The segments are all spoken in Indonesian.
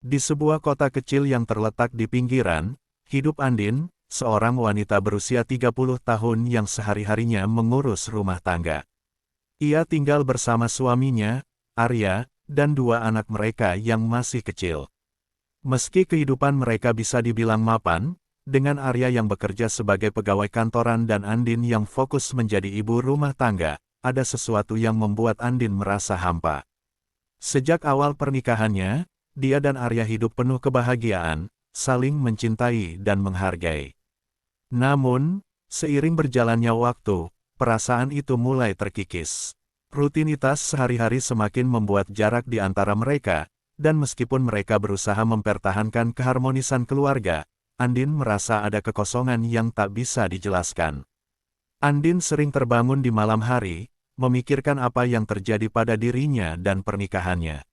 Di sebuah kota kecil yang terletak di pinggiran, hidup Andin, seorang wanita berusia 30 tahun yang sehari-harinya mengurus rumah tangga. Ia tinggal bersama suaminya, Arya, dan dua anak mereka yang masih kecil. Meski kehidupan mereka bisa dibilang mapan, dengan Arya yang bekerja sebagai pegawai kantoran dan Andin yang fokus menjadi ibu rumah tangga, ada sesuatu yang membuat Andin merasa hampa. Sejak awal pernikahannya, dia dan Arya hidup penuh kebahagiaan, saling mencintai dan menghargai. Namun, seiring berjalannya waktu, perasaan itu mulai terkikis. Rutinitas sehari-hari semakin membuat jarak di antara mereka, dan meskipun mereka berusaha mempertahankan keharmonisan keluarga, Andin merasa ada kekosongan yang tak bisa dijelaskan. Andin sering terbangun di malam hari, memikirkan apa yang terjadi pada dirinya dan pernikahannya.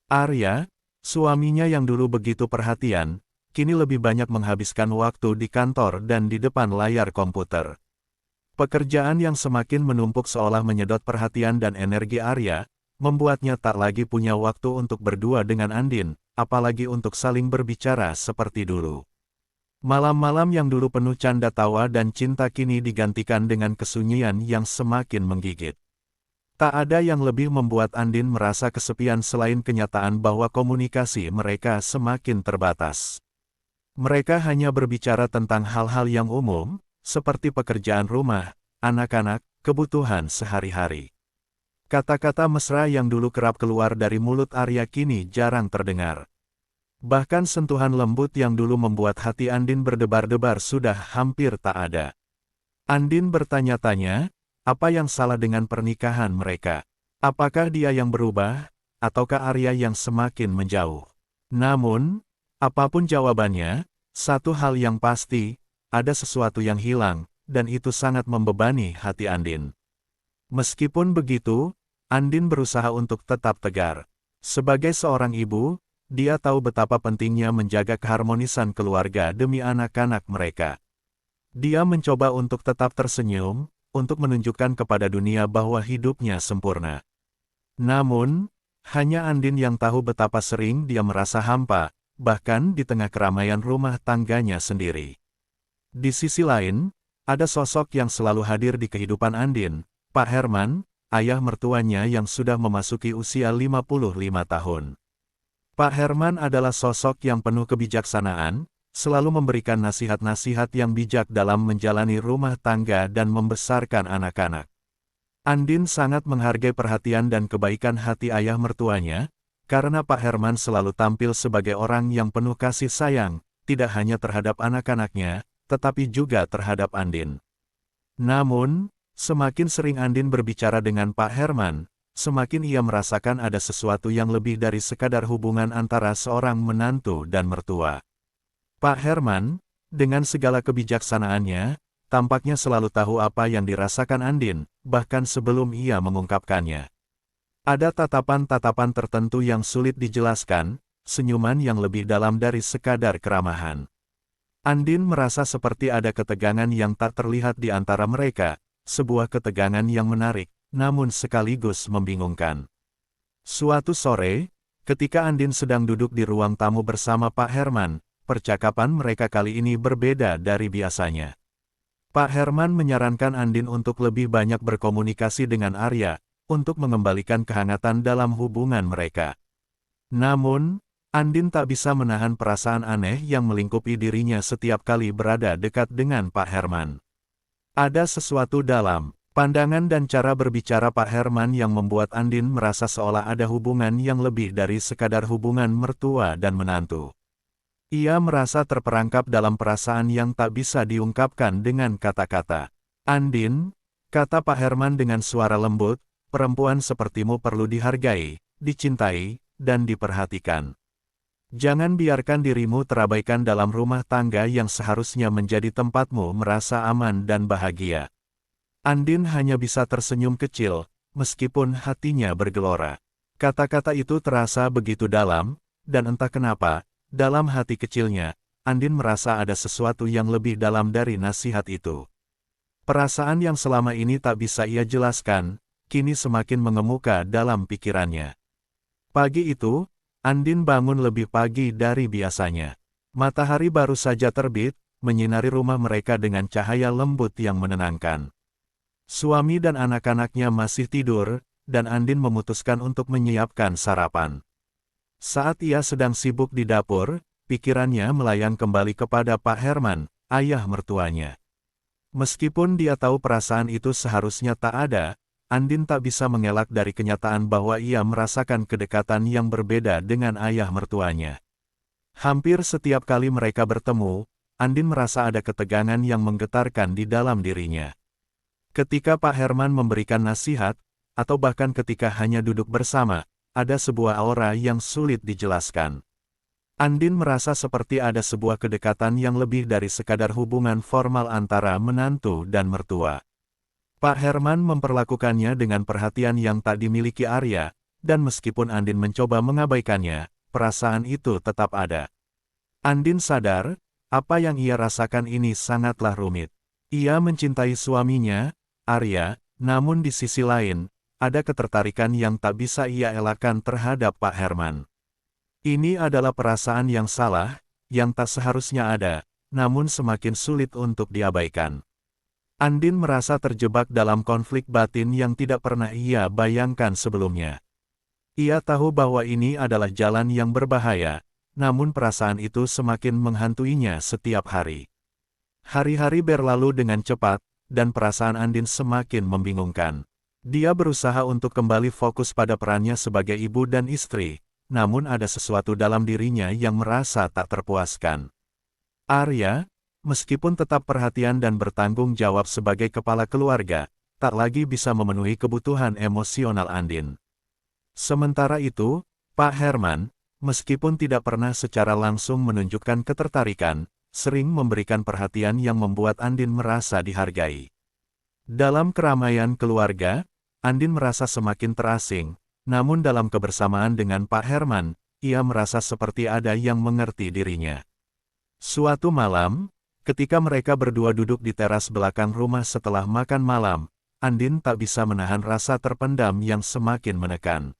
Arya, suaminya yang dulu begitu perhatian, kini lebih banyak menghabiskan waktu di kantor dan di depan layar komputer. Pekerjaan yang semakin menumpuk seolah menyedot perhatian dan energi Arya, membuatnya tak lagi punya waktu untuk berdua dengan Andin, apalagi untuk saling berbicara seperti dulu. Malam-malam yang dulu penuh canda tawa dan cinta kini digantikan dengan kesunyian yang semakin menggigit. Tak ada yang lebih membuat Andin merasa kesepian selain kenyataan bahwa komunikasi mereka semakin terbatas. Mereka hanya berbicara tentang hal-hal yang umum, seperti pekerjaan rumah, anak-anak, kebutuhan sehari-hari. Kata-kata mesra yang dulu kerap keluar dari mulut Arya kini jarang terdengar. Bahkan sentuhan lembut yang dulu membuat hati Andin berdebar-debar sudah hampir tak ada. Andin bertanya-tanya, apa yang salah dengan pernikahan mereka? Apakah dia yang berubah, ataukah Arya yang semakin menjauh? Namun, apapun jawabannya, satu hal yang pasti, ada sesuatu yang hilang, dan itu sangat membebani hati Andin. Meskipun begitu, Andin berusaha untuk tetap tegar. Sebagai seorang ibu, dia tahu betapa pentingnya menjaga keharmonisan keluarga demi anak-anak mereka. Dia mencoba untuk tetap tersenyum, untuk menunjukkan kepada dunia bahwa hidupnya sempurna. Namun, hanya Andin yang tahu betapa sering dia merasa hampa, bahkan di tengah keramaian rumah tangganya sendiri. Di sisi lain, ada sosok yang selalu hadir di kehidupan Andin, Pak Herman, ayah mertuanya yang sudah memasuki usia 55 tahun. Pak Herman adalah sosok yang penuh kebijaksanaan, selalu memberikan nasihat-nasihat yang bijak dalam menjalani rumah tangga dan membesarkan anak-anak. Andin sangat menghargai perhatian dan kebaikan hati ayah mertuanya, karena Pak Herman selalu tampil sebagai orang yang penuh kasih sayang, tidak hanya terhadap anak-anaknya, tetapi juga terhadap Andin. Namun, semakin sering Andin berbicara dengan Pak Herman, semakin ia merasakan ada sesuatu yang lebih dari sekadar hubungan antara seorang menantu dan mertua. Pak Herman, dengan segala kebijaksanaannya, tampaknya selalu tahu apa yang dirasakan Andin, bahkan sebelum ia mengungkapkannya. Ada tatapan-tatapan tertentu yang sulit dijelaskan, senyuman yang lebih dalam dari sekadar keramahan. Andin merasa seperti ada ketegangan yang tak terlihat di antara mereka, sebuah ketegangan yang menarik, namun sekaligus membingungkan. Suatu sore, ketika Andin sedang duduk di ruang tamu bersama Pak Herman, percakapan mereka kali ini berbeda dari biasanya. Pak Herman menyarankan Andin untuk lebih banyak berkomunikasi dengan Arya, untuk mengembalikan kehangatan dalam hubungan mereka. Namun, Andin tak bisa menahan perasaan aneh yang melingkupi dirinya setiap kali berada dekat dengan Pak Herman. Ada sesuatu dalam pandangan dan cara berbicara Pak Herman yang membuat Andin merasa seolah ada hubungan yang lebih dari sekadar hubungan mertua dan menantu. Ia merasa terperangkap dalam perasaan yang tak bisa diungkapkan dengan kata-kata. Andin, kata Pak Herman dengan suara lembut, perempuan sepertimu perlu dihargai, dicintai, dan diperhatikan. Jangan biarkan dirimu terabaikan dalam rumah tangga yang seharusnya menjadi tempatmu merasa aman dan bahagia. Andin hanya bisa tersenyum kecil, meskipun hatinya bergelora. Kata-kata itu terasa begitu dalam, dan entah kenapa, dalam hati kecilnya, Andin merasa ada sesuatu yang lebih dalam dari nasihat itu. Perasaan yang selama ini tak bisa ia jelaskan, kini semakin mengemuka dalam pikirannya. Pagi itu, Andin bangun lebih pagi dari biasanya. Matahari baru saja terbit, menyinari rumah mereka dengan cahaya lembut yang menenangkan. Suami dan anak-anaknya masih tidur, dan Andin memutuskan untuk menyiapkan sarapan. Saat ia sedang sibuk di dapur, pikirannya melayang kembali kepada Pak Herman, ayah mertuanya. Meskipun dia tahu perasaan itu seharusnya tak ada, Andin tak bisa mengelak dari kenyataan bahwa ia merasakan kedekatan yang berbeda dengan ayah mertuanya. Hampir setiap kali mereka bertemu, Andin merasa ada ketegangan yang menggetarkan di dalam dirinya. Ketika Pak Herman memberikan nasihat, atau bahkan ketika hanya duduk bersama, ada sebuah aura yang sulit dijelaskan. Andin merasa seperti ada sebuah kedekatan yang lebih dari sekadar hubungan formal antara menantu dan mertua. Pak Herman memperlakukannya dengan perhatian yang tak dimiliki Arya, dan meskipun Andin mencoba mengabaikannya, perasaan itu tetap ada. Andin sadar, apa yang ia rasakan ini sangatlah rumit. Ia mencintai suaminya, Arya, namun di sisi lain, ada ketertarikan yang tak bisa ia elakkan terhadap Pak Herman. Ini adalah perasaan yang salah, yang tak seharusnya ada, namun semakin sulit untuk diabaikan. Andin merasa terjebak dalam konflik batin yang tidak pernah ia bayangkan sebelumnya. Ia tahu bahwa ini adalah jalan yang berbahaya, namun perasaan itu semakin menghantuinya setiap hari. Hari-hari berlalu dengan cepat, dan perasaan Andin semakin membingungkan. Dia berusaha untuk kembali fokus pada perannya sebagai ibu dan istri, namun ada sesuatu dalam dirinya yang merasa tak terpuaskan. Arya, meskipun tetap perhatian dan bertanggung jawab sebagai kepala keluarga, tak lagi bisa memenuhi kebutuhan emosional Andin. Sementara itu, Pak Herman, meskipun tidak pernah secara langsung menunjukkan ketertarikan, sering memberikan perhatian yang membuat Andin merasa dihargai. Dalam keramaian keluarga, Andin merasa semakin terasing, namun dalam kebersamaan dengan Pak Herman, ia merasa seperti ada yang mengerti dirinya. Suatu malam, ketika mereka berdua duduk di teras belakang rumah setelah makan malam, Andin tak bisa menahan rasa terpendam yang semakin menekan.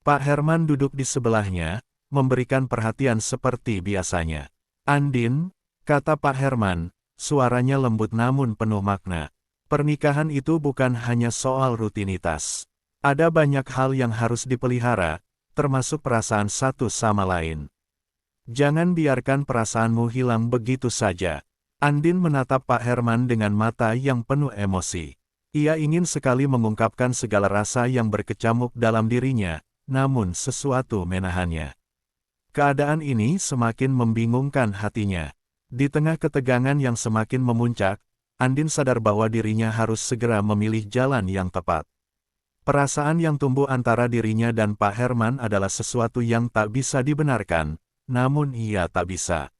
Pak Herman duduk di sebelahnya, memberikan perhatian seperti biasanya. Andin, kata Pak Herman, suaranya lembut namun penuh makna. Pernikahan itu bukan hanya soal rutinitas. Ada banyak hal yang harus dipelihara, termasuk perasaan satu sama lain. Jangan biarkan perasaanmu hilang begitu saja. Andin menatap Pak Herman dengan mata yang penuh emosi. Ia ingin sekali mengungkapkan segala rasa yang berkecamuk dalam dirinya, namun sesuatu menahannya. Keadaan ini semakin membingungkan hatinya. Di tengah ketegangan yang semakin memuncak, Andin sadar bahwa dirinya harus segera memilih jalan yang tepat. Perasaan yang tumbuh antara dirinya dan Pak Herman adalah sesuatu yang tak bisa dibenarkan, namun ia tak bisa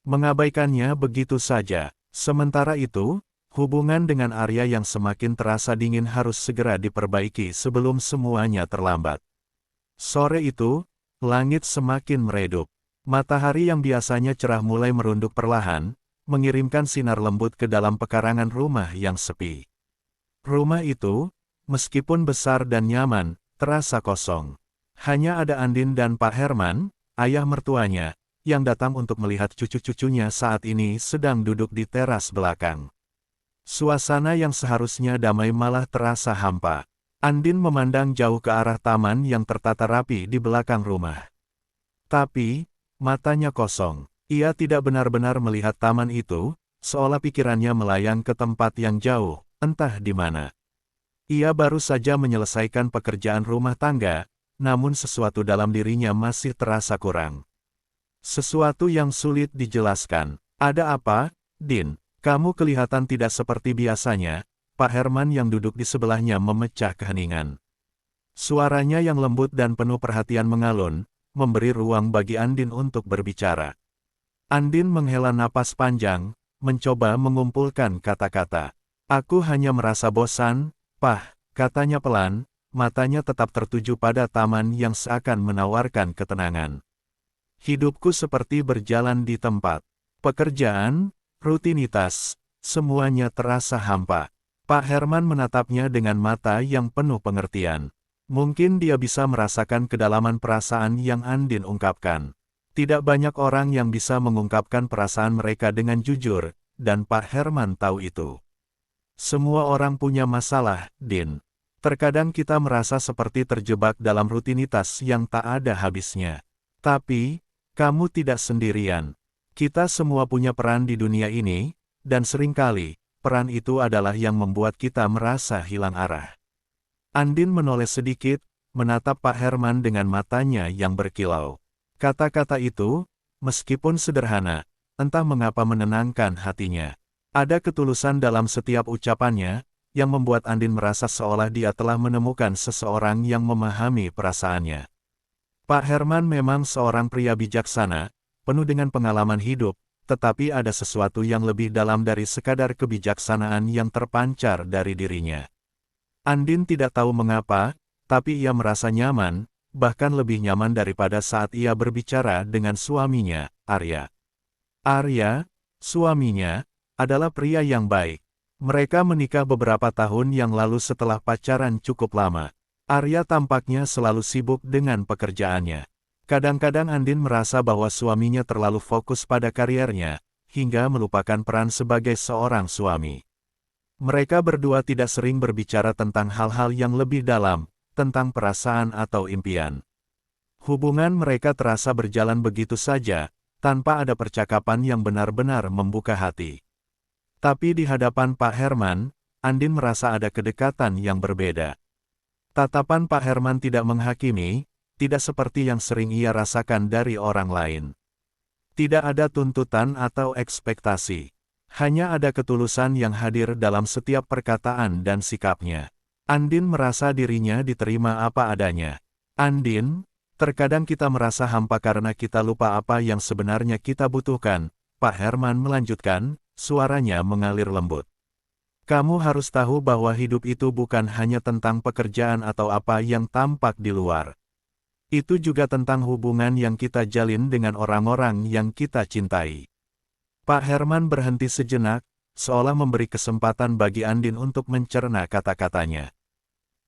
mengabaikannya begitu saja. Sementara itu, hubungan dengan Arya yang semakin terasa dingin harus segera diperbaiki sebelum semuanya terlambat. Sore itu, langit semakin meredup. Matahari yang biasanya cerah mulai merunduk perlahan, mengirimkan sinar lembut ke dalam pekarangan rumah yang sepi. Rumah itu, meskipun besar dan nyaman, terasa kosong. Hanya ada Andin dan Pak Herman, ayah mertuanya, yang datang untuk melihat cucu-cucunya saat ini sedang duduk di teras belakang. Suasana yang seharusnya damai malah terasa hampa. Andin memandang jauh ke arah taman yang tertata rapi di belakang rumah. Tapi, matanya kosong. Ia tidak benar-benar melihat taman itu, seolah pikirannya melayang ke tempat yang jauh, entah di mana. Ia baru saja menyelesaikan pekerjaan rumah tangga, namun sesuatu dalam dirinya masih terasa kurang. Sesuatu yang sulit dijelaskan. Ada apa, Din? Kamu kelihatan tidak seperti biasanya. Pak Herman yang duduk di sebelahnya memecah keheningan. Suaranya yang lembut dan penuh perhatian mengalun, memberi ruang bagi Andin untuk berbicara. Andin menghela napas panjang, mencoba mengumpulkan kata-kata. Aku hanya merasa bosan, Pak, katanya pelan, matanya tetap tertuju pada taman yang seakan menawarkan ketenangan. Hidupku seperti berjalan di tempat. Pekerjaan, rutinitas, semuanya terasa hampa. Pak Herman menatapnya dengan mata yang penuh pengertian. Mungkin dia bisa merasakan kedalaman perasaan yang Andin ungkapkan. Tidak banyak orang yang bisa mengungkapkan perasaan mereka dengan jujur, dan Pak Herman tahu itu. Semua orang punya masalah, Din. Terkadang kita merasa seperti terjebak dalam rutinitas yang tak ada habisnya. Tapi, kamu tidak sendirian. Kita semua punya peran di dunia ini, dan seringkali, peran itu adalah yang membuat kita merasa hilang arah. Andin menoleh sedikit, menatap Pak Herman dengan matanya yang berkilau. Kata-kata itu, meskipun sederhana, entah mengapa menenangkan hatinya. Ada ketulusan dalam setiap ucapannya, yang membuat Andin merasa seolah dia telah menemukan seseorang yang memahami perasaannya. Pak Herman memang seorang pria bijaksana, penuh dengan pengalaman hidup, tetapi ada sesuatu yang lebih dalam dari sekadar kebijaksanaan yang terpancar dari dirinya. Andin tidak tahu mengapa, tapi ia merasa nyaman, bahkan lebih nyaman daripada saat ia berbicara dengan suaminya, Arya. Arya, suaminya, adalah pria yang baik. Mereka menikah beberapa tahun yang lalu setelah pacaran cukup lama. Arya tampaknya selalu sibuk dengan pekerjaannya. Kadang-kadang Andin merasa bahwa suaminya terlalu fokus pada kariernya, hingga melupakan peran sebagai seorang suami. Mereka berdua tidak sering berbicara tentang hal-hal yang lebih dalam, tentang perasaan atau impian. Hubungan mereka terasa berjalan begitu saja, tanpa ada percakapan yang benar-benar membuka hati. Tapi di hadapan Pak Herman, Andin merasa ada kedekatan yang berbeda. Tatapan Pak Herman tidak menghakimi, tidak seperti yang sering ia rasakan dari orang lain. Tidak ada tuntutan atau ekspektasi. Hanya ada ketulusan yang hadir dalam setiap perkataan dan sikapnya. Andin merasa dirinya diterima apa adanya. Andin, terkadang kita merasa hampa karena kita lupa apa yang sebenarnya kita butuhkan, Pak Herman melanjutkan, suaranya mengalir lembut. Kamu harus tahu bahwa hidup itu bukan hanya tentang pekerjaan atau apa yang tampak di luar. Itu juga tentang hubungan yang kita jalin dengan orang-orang yang kita cintai. Pak Herman berhenti sejenak, seolah memberi kesempatan bagi Andin untuk mencerna kata-katanya.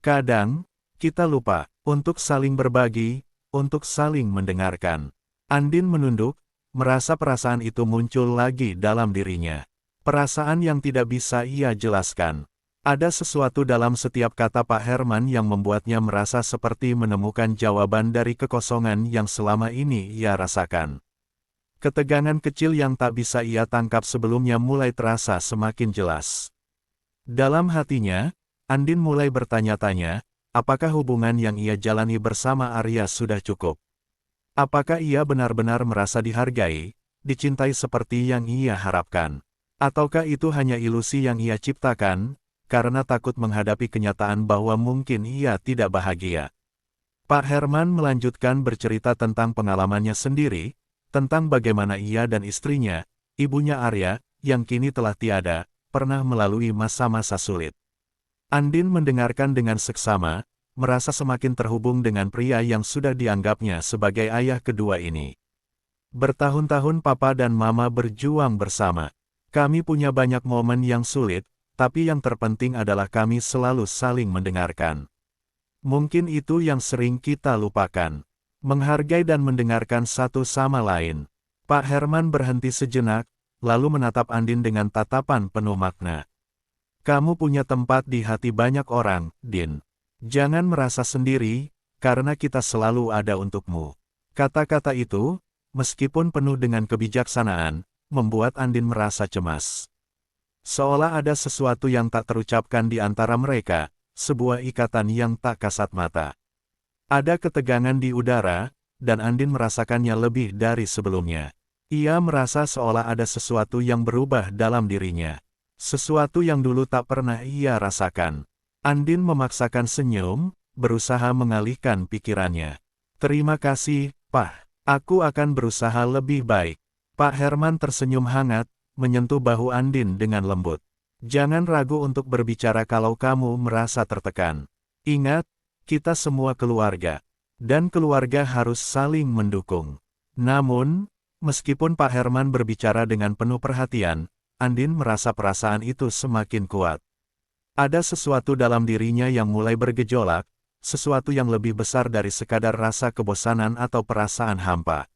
Kadang, kita lupa untuk saling berbagi, untuk saling mendengarkan. Andin menunduk, merasa perasaan itu muncul lagi dalam dirinya. Perasaan yang tidak bisa ia jelaskan. Ada sesuatu dalam setiap kata Pak Herman yang membuatnya merasa seperti menemukan jawaban dari kekosongan yang selama ini ia rasakan. Ketegangan kecil yang tak bisa ia tangkap sebelumnya mulai terasa semakin jelas. Dalam hatinya, Andin mulai bertanya-tanya, apakah hubungan yang ia jalani bersama Arya sudah cukup? Apakah ia benar-benar merasa dihargai, dicintai seperti yang ia harapkan? Ataukah itu hanya ilusi yang ia ciptakan, karena takut menghadapi kenyataan bahwa mungkin ia tidak bahagia? Pak Herman melanjutkan bercerita tentang pengalamannya sendiri, tentang bagaimana ia dan istrinya, ibunya Arya, yang kini telah tiada, pernah melalui masa-masa sulit. Andin mendengarkan dengan seksama, merasa semakin terhubung dengan pria yang sudah dianggapnya sebagai ayah kedua ini. Bertahun-tahun papa dan mama berjuang bersama. Kami punya banyak momen yang sulit, tapi yang terpenting adalah kami selalu saling mendengarkan. Mungkin itu yang sering kita lupakan. Menghargai dan mendengarkan satu sama lain. Pak Herman berhenti sejenak, lalu menatap Andin dengan tatapan penuh makna. Kamu punya tempat di hati banyak orang, Din. Jangan merasa sendiri, karena kita selalu ada untukmu. Kata-kata itu, meskipun penuh dengan kebijaksanaan, membuat Andin merasa cemas. Seolah ada sesuatu yang tak terucapkan di antara mereka, sebuah ikatan yang tak kasat mata. Ada ketegangan di udara, dan Andin merasakannya lebih dari sebelumnya. Ia merasa seolah ada sesuatu yang berubah dalam dirinya. Sesuatu yang dulu tak pernah ia rasakan. Andin memaksakan senyum, berusaha mengalihkan pikirannya. Terima kasih, Pak. Aku akan berusaha lebih baik. Pak Herman tersenyum hangat, menyentuh bahu Andin dengan lembut. Jangan ragu untuk berbicara kalau kamu merasa tertekan. Ingat, kita semua keluarga. Dan keluarga harus saling mendukung. Namun, meskipun Pak Herman berbicara dengan penuh perhatian, Andin merasa perasaan itu semakin kuat. Ada sesuatu dalam dirinya yang mulai bergejolak, sesuatu yang lebih besar dari sekadar rasa kebosanan atau perasaan hampa.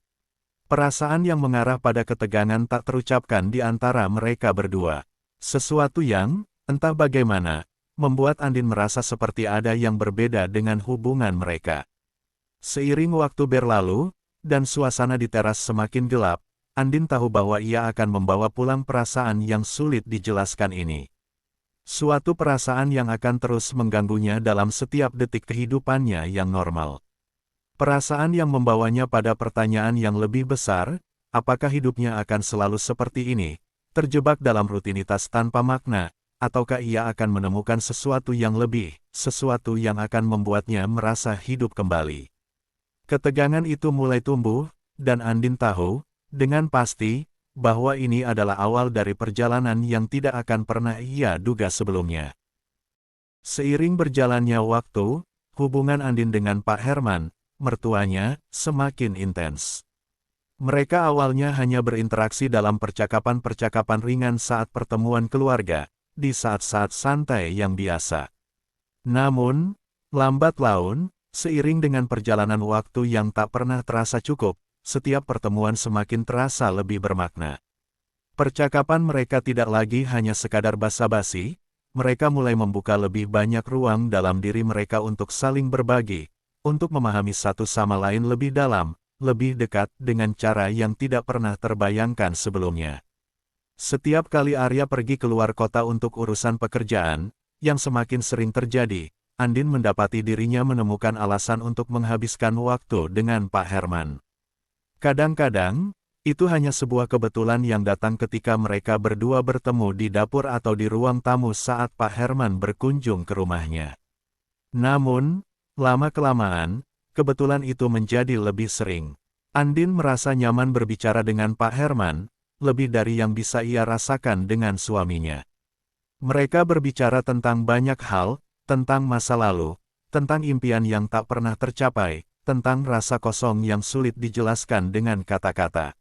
Perasaan yang mengarah pada ketegangan tak terucapkan di antara mereka berdua. Sesuatu yang, entah bagaimana, membuat Andin merasa seperti ada yang berbeda dengan hubungan mereka. Seiring waktu berlalu, dan suasana di teras semakin gelap, Andin tahu bahwa ia akan membawa pulang perasaan yang sulit dijelaskan ini. Suatu perasaan yang akan terus mengganggunya dalam setiap detik kehidupannya yang normal. Perasaan yang membawanya pada pertanyaan yang lebih besar, apakah hidupnya akan selalu seperti ini, terjebak dalam rutinitas tanpa makna, ataukah ia akan menemukan sesuatu yang lebih, sesuatu yang akan membuatnya merasa hidup kembali. Ketegangan itu mulai tumbuh, dan Andin tahu, dengan pasti, bahwa ini adalah awal dari perjalanan yang tidak akan pernah ia duga sebelumnya. Seiring berjalannya waktu, hubungan Andin dengan Pak Herman, mertuanya, semakin intens. Mereka awalnya hanya berinteraksi dalam percakapan-percakapan ringan saat pertemuan keluarga, di saat-saat santai yang biasa. Namun, lambat laun, seiring dengan perjalanan waktu yang tak pernah terasa cukup, setiap pertemuan semakin terasa lebih bermakna. Percakapan mereka tidak lagi hanya sekadar basa-basi, mereka mulai membuka lebih banyak ruang dalam diri mereka untuk saling berbagi, untuk memahami satu sama lain lebih dalam, lebih dekat dengan cara yang tidak pernah terbayangkan sebelumnya. Setiap kali Arya pergi keluar kota untuk urusan pekerjaan, yang semakin sering terjadi, Andin mendapati dirinya menemukan alasan untuk menghabiskan waktu dengan Pak Herman. Kadang-kadang, itu hanya sebuah kebetulan yang datang ketika mereka berdua bertemu di dapur atau di ruang tamu saat Pak Herman berkunjung ke rumahnya. Namun, lama-kelamaan, kebetulan itu menjadi lebih sering. Andin merasa nyaman berbicara dengan Pak Herman, lebih dari yang bisa ia rasakan dengan suaminya. Mereka berbicara tentang banyak hal, tentang masa lalu, tentang impian yang tak pernah tercapai, tentang rasa kosong yang sulit dijelaskan dengan kata-kata.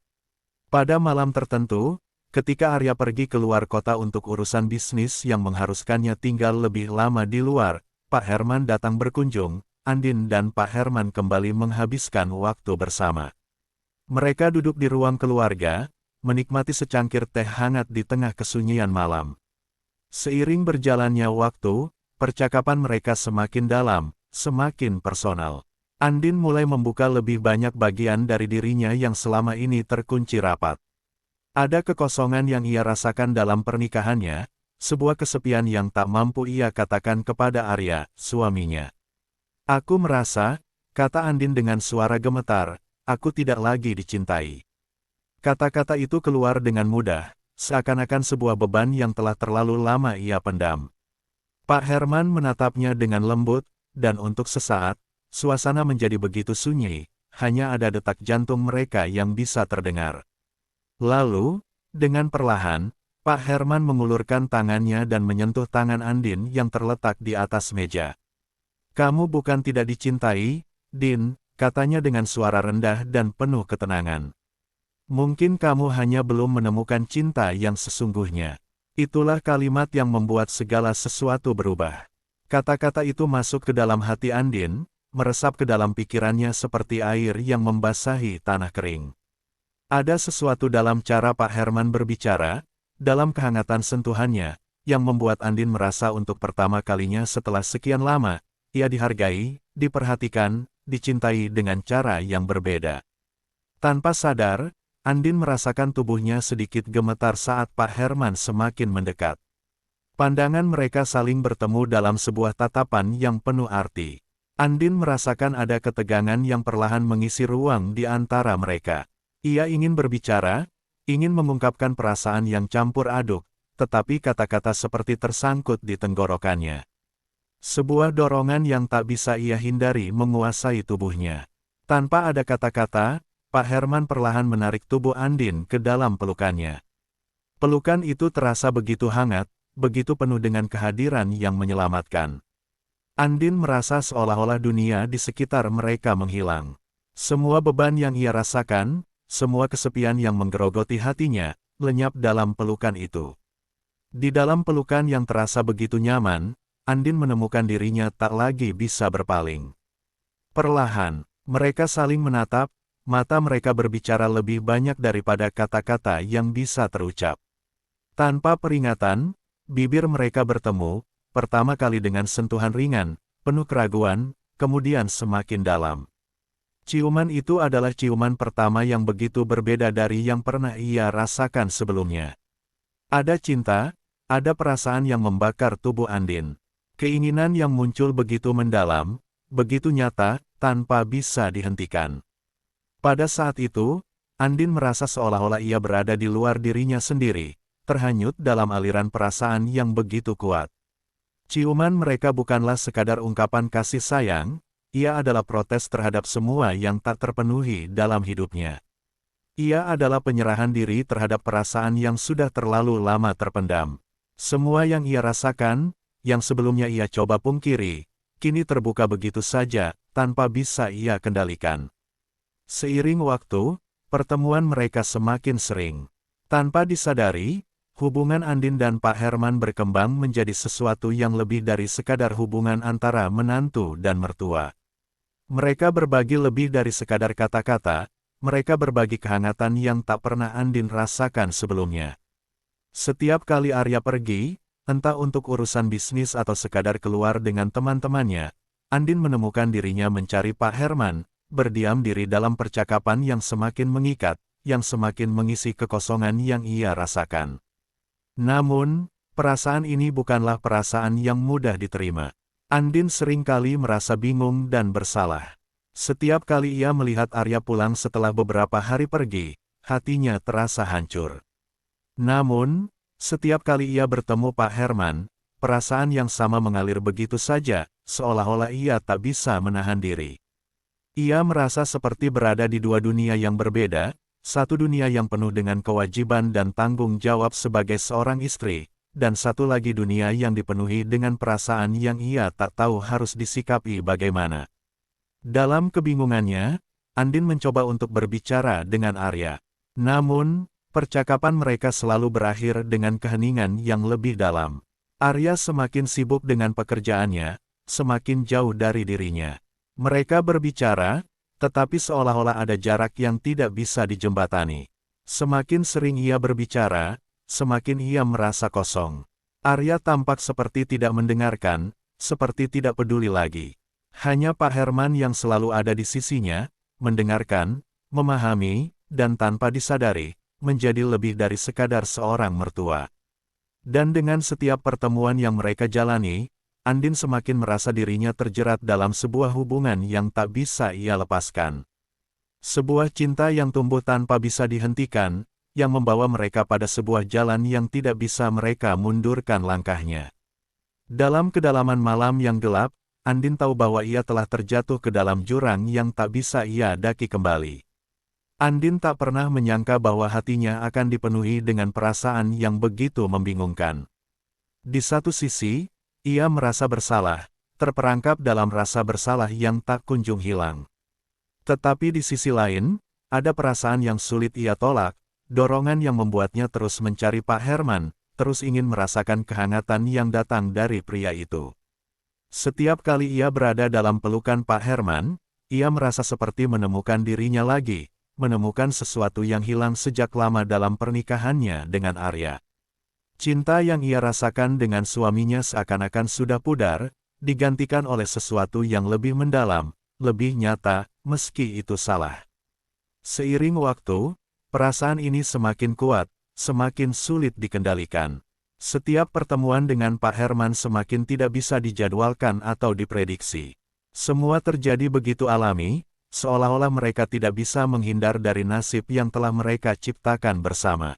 Pada malam tertentu, ketika Arya pergi keluar kota untuk urusan bisnis yang mengharuskannya tinggal lebih lama di luar, Pak Herman datang berkunjung. Andin dan Pak Herman kembali menghabiskan waktu bersama. Mereka duduk di ruang keluarga, menikmati secangkir teh hangat di tengah kesunyian malam. Seiring berjalannya waktu, percakapan mereka semakin dalam, semakin personal. Andin mulai membuka lebih banyak bagian dari dirinya yang selama ini terkunci rapat. Ada kekosongan yang ia rasakan dalam pernikahannya, sebuah kesepian yang tak mampu ia katakan kepada Arya, suaminya. Aku merasa, kata Andin dengan suara gemetar, aku tidak lagi dicintai. Kata-kata itu keluar dengan mudah, seakan-akan sebuah beban yang telah terlalu lama ia pendam. Pak Herman menatapnya dengan lembut, dan untuk sesaat, suasana menjadi begitu sunyi, hanya ada detak jantung mereka yang bisa terdengar. Lalu, dengan perlahan, Pak Herman mengulurkan tangannya dan menyentuh tangan Andin yang terletak di atas meja. Kamu bukan tidak dicintai, Din, katanya dengan suara rendah dan penuh ketenangan. Mungkin kamu hanya belum menemukan cinta yang sesungguhnya. Itulah kalimat yang membuat segala sesuatu berubah. Kata-kata itu masuk ke dalam hati Andin, meresap ke dalam pikirannya seperti air yang membasahi tanah kering. Ada sesuatu dalam cara Pak Herman berbicara, dalam kehangatan sentuhannya, yang membuat Andin merasa untuk pertama kalinya setelah sekian lama, ia dihargai, diperhatikan, dicintai dengan cara yang berbeda. Tanpa sadar, Andin merasakan tubuhnya sedikit gemetar saat Pak Herman semakin mendekat. Pandangan mereka saling bertemu dalam sebuah tatapan yang penuh arti. Andin merasakan ada ketegangan yang perlahan mengisi ruang di antara mereka. Ia ingin berbicara, ingin mengungkapkan perasaan yang campur aduk, tetapi kata-kata seperti tersangkut di tenggorokannya. Sebuah dorongan yang tak bisa ia hindari menguasai tubuhnya. Tanpa ada kata-kata, Pak Herman perlahan menarik tubuh Andin ke dalam pelukannya. Pelukan itu terasa begitu hangat, begitu penuh dengan kehadiran yang menyelamatkan. Andin merasa seolah-olah dunia di sekitar mereka menghilang. Semua beban yang ia rasakan, semua kesepian yang menggerogoti hatinya, lenyap dalam pelukan itu. Di dalam pelukan yang terasa begitu nyaman, Andin menemukan dirinya tak lagi bisa berpaling. Perlahan, mereka saling menatap, mata mereka berbicara lebih banyak daripada kata-kata yang bisa terucap. Tanpa peringatan, bibir mereka bertemu, pertama kali dengan sentuhan ringan, penuh keraguan, kemudian semakin dalam. Ciuman itu adalah ciuman pertama yang begitu berbeda dari yang pernah ia rasakan sebelumnya. Ada cinta, ada perasaan yang membakar tubuh Andin. Keinginan yang muncul begitu mendalam, begitu nyata, tanpa bisa dihentikan. Pada saat itu, Andin merasa seolah-olah ia berada di luar dirinya sendiri, terhanyut dalam aliran perasaan yang begitu kuat. Ciuman mereka bukanlah sekadar ungkapan kasih sayang, ia adalah protes terhadap semua yang tak terpenuhi dalam hidupnya. Ia adalah penyerahan diri terhadap perasaan yang sudah terlalu lama terpendam. Semua yang ia rasakan, yang sebelumnya ia coba pungkiri, kini terbuka begitu saja, tanpa bisa ia kendalikan. Seiring waktu, pertemuan mereka semakin sering. Tanpa disadari, hubungan Andin dan Pak Herman berkembang menjadi sesuatu yang lebih dari sekadar hubungan antara menantu dan mertua. Mereka berbagi lebih dari sekadar kata-kata, mereka berbagi kehangatan yang tak pernah Andin rasakan sebelumnya. Setiap kali Arya pergi, entah untuk urusan bisnis atau sekadar keluar dengan teman-temannya, Andin menemukan dirinya mencari Pak Herman, berdiam diri dalam percakapan yang semakin mengikat, yang semakin mengisi kekosongan yang ia rasakan. Namun, perasaan ini bukanlah perasaan yang mudah diterima. Andin seringkali merasa bingung dan bersalah. Setiap kali ia melihat Arya pulang setelah beberapa hari pergi, hatinya terasa hancur. Namun, setiap kali ia bertemu Pak Herman, perasaan yang sama mengalir begitu saja, seolah-olah ia tak bisa menahan diri. Ia merasa seperti berada di dua dunia yang berbeda, satu dunia yang penuh dengan kewajiban dan tanggung jawab sebagai seorang istri, dan satu lagi dunia yang dipenuhi dengan perasaan yang ia tak tahu harus disikapi bagaimana. Dalam kebingungannya, Andin mencoba untuk berbicara dengan Arya. Namun, percakapan mereka selalu berakhir dengan keheningan yang lebih dalam. Arya semakin sibuk dengan pekerjaannya, semakin jauh dari dirinya. Mereka berbicara, tetapi seolah-olah ada jarak yang tidak bisa dijembatani. Semakin sering ia berbicara, semakin ia merasa kosong. Arya tampak seperti tidak mendengarkan, seperti tidak peduli lagi. Hanya Pak Herman yang selalu ada di sisinya, mendengarkan, memahami, dan tanpa disadari, menjadi lebih dari sekadar seorang mertua. Dan dengan setiap pertemuan yang mereka jalani, Andin semakin merasa dirinya terjerat dalam sebuah hubungan yang tak bisa ia lepaskan. Sebuah cinta yang tumbuh tanpa bisa dihentikan, yang membawa mereka pada sebuah jalan yang tidak bisa mereka mundurkan langkahnya. Dalam kedalaman malam yang gelap, Andin tahu bahwa ia telah terjatuh ke dalam jurang yang tak bisa ia daki kembali. Andin tak pernah menyangka bahwa hatinya akan dipenuhi dengan perasaan yang begitu membingungkan. Di satu sisi, ia merasa bersalah, terperangkap dalam rasa bersalah yang tak kunjung hilang. Tetapi di sisi lain, ada perasaan yang sulit ia tolak, dorongan yang membuatnya terus mencari Pak Herman, terus ingin merasakan kehangatan yang datang dari pria itu. Setiap kali ia berada dalam pelukan Pak Herman, ia merasa seperti menemukan dirinya lagi, menemukan sesuatu yang hilang sejak lama dalam pernikahannya dengan Arya. Cinta yang ia rasakan dengan suaminya seakan-akan sudah pudar, digantikan oleh sesuatu yang lebih mendalam, lebih nyata, meski itu salah. Seiring waktu, perasaan ini semakin kuat, semakin sulit dikendalikan. Setiap pertemuan dengan Pak Herman semakin tidak bisa dijadwalkan atau diprediksi. Semua terjadi begitu alami, seolah-olah mereka tidak bisa menghindar dari nasib yang telah mereka ciptakan bersama.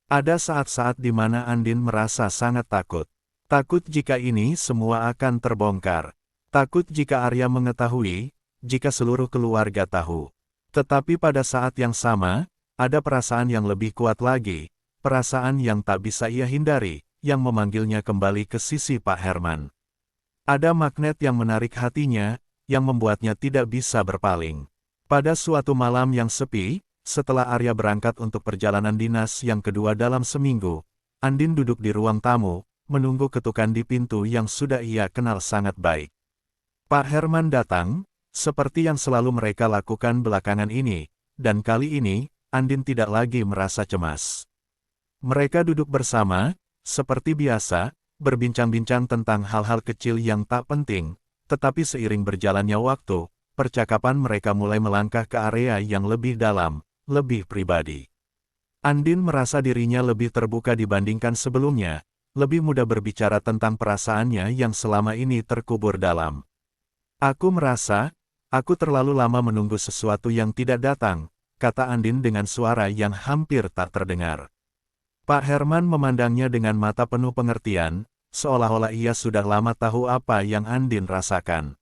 Ada saat-saat di mana Andin merasa sangat takut. Takut jika ini semua akan terbongkar. Takut jika Arya mengetahui, jika seluruh keluarga tahu. Tetapi pada saat yang sama, ada perasaan yang lebih kuat lagi, perasaan yang tak bisa ia hindari, yang memanggilnya kembali ke sisi Pak Herman. Ada magnet yang menarik hatinya, yang membuatnya tidak bisa berpaling. Pada suatu malam yang sepi, setelah Arya berangkat untuk perjalanan dinas yang kedua dalam seminggu, Andin duduk di ruang tamu, menunggu ketukan di pintu yang sudah ia kenal sangat baik. Pak Herman datang, seperti yang selalu mereka lakukan belakangan ini, dan kali ini, Andin tidak lagi merasa cemas. Mereka duduk bersama, seperti biasa, berbincang-bincang tentang hal-hal kecil yang tak penting, tetapi seiring berjalannya waktu, percakapan mereka mulai melangkah ke area yang lebih dalam, lebih pribadi. Andin merasa dirinya lebih terbuka dibandingkan sebelumnya, lebih mudah berbicara tentang perasaannya yang selama ini terkubur dalam. Aku merasa, aku terlalu lama menunggu sesuatu yang tidak datang, kata Andin dengan suara yang hampir tak terdengar. Pak Herman memandangnya dengan mata penuh pengertian, seolah-olah ia sudah lama tahu apa yang Andin rasakan.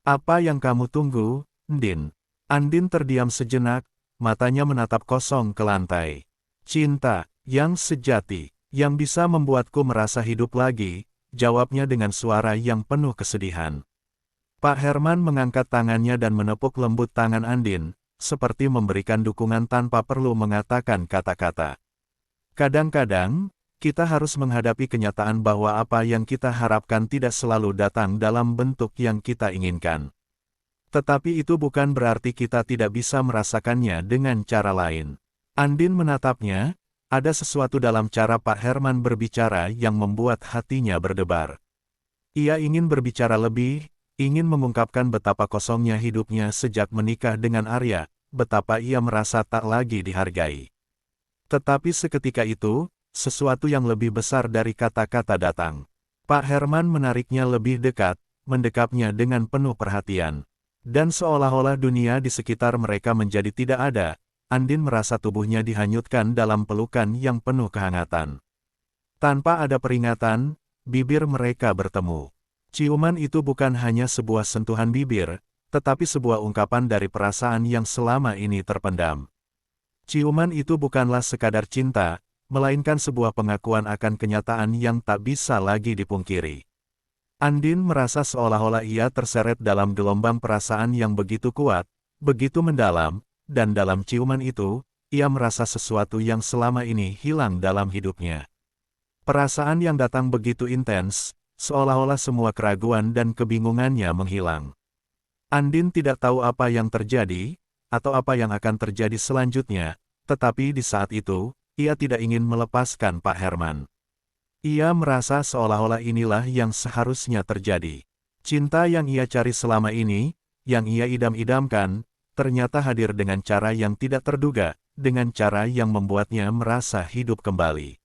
Apa yang kamu tunggu, Andin? Andin terdiam sejenak, matanya menatap kosong ke lantai. Cinta, yang sejati, yang bisa membuatku merasa hidup lagi, jawabnya dengan suara yang penuh kesedihan. Pak Herman mengangkat tangannya dan menepuk lembut tangan Andin, seperti memberikan dukungan tanpa perlu mengatakan kata-kata. Kadang-kadang, kita harus menghadapi kenyataan bahwa apa yang kita harapkan tidak selalu datang dalam bentuk yang kita inginkan. Tetapi itu bukan berarti kita tidak bisa merasakannya dengan cara lain. Andin menatapnya, ada sesuatu dalam cara Pak Herman berbicara yang membuat hatinya berdebar. Ia ingin berbicara lebih, ingin mengungkapkan betapa kosongnya hidupnya sejak menikah dengan Arya, betapa ia merasa tak lagi dihargai. Tetapi seketika itu, sesuatu yang lebih besar dari kata-kata datang. Pak Herman menariknya lebih dekat, mendekapnya dengan penuh perhatian. Dan seolah-olah dunia di sekitar mereka menjadi tidak ada, Andin merasa tubuhnya dihanyutkan dalam pelukan yang penuh kehangatan. Tanpa ada peringatan, bibir mereka bertemu. Ciuman itu bukan hanya sebuah sentuhan bibir, tetapi sebuah ungkapan dari perasaan yang selama ini terpendam. Ciuman itu bukanlah sekadar cinta, melainkan sebuah pengakuan akan kenyataan yang tak bisa lagi dipungkiri. Andin merasa seolah-olah ia terseret dalam gelombang perasaan yang begitu kuat, begitu mendalam, dan dalam ciuman itu, ia merasa sesuatu yang selama ini hilang dalam hidupnya. Perasaan yang datang begitu intens, seolah-olah semua keraguan dan kebingungannya menghilang. Andin tidak tahu apa yang terjadi, atau apa yang akan terjadi selanjutnya, tetapi di saat itu, ia tidak ingin melepaskan Pak Herman. Ia merasa seolah-olah inilah yang seharusnya terjadi. Cinta yang ia cari selama ini, yang ia idam-idamkan, ternyata hadir dengan cara yang tidak terduga, dengan cara yang membuatnya merasa hidup kembali.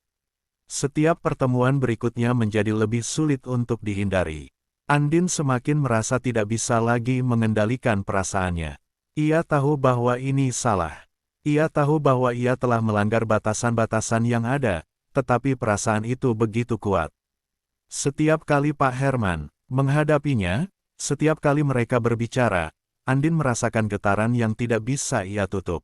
Setiap pertemuan berikutnya menjadi lebih sulit untuk dihindari. Andin semakin merasa tidak bisa lagi mengendalikan perasaannya. Ia tahu bahwa ini salah. Ia tahu bahwa ia telah melanggar batasan-batasan yang ada, tetapi perasaan itu begitu kuat. Setiap kali Pak Herman menghadapinya, setiap kali mereka berbicara, Andin merasakan getaran yang tidak bisa ia tutup.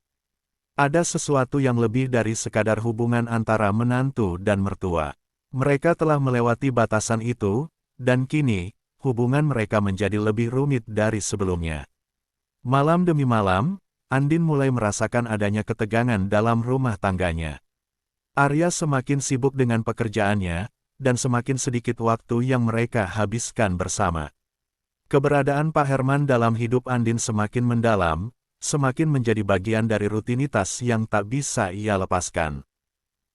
Ada sesuatu yang lebih dari sekadar hubungan antara menantu dan mertua. Mereka telah melewati batasan itu, dan kini, hubungan mereka menjadi lebih rumit dari sebelumnya. Malam demi malam, Andin mulai merasakan adanya ketegangan dalam rumah tangganya. Arya semakin sibuk dengan pekerjaannya, dan semakin sedikit waktu yang mereka habiskan bersama. Keberadaan Pak Herman dalam hidup Andin semakin mendalam, semakin menjadi bagian dari rutinitas yang tak bisa ia lepaskan.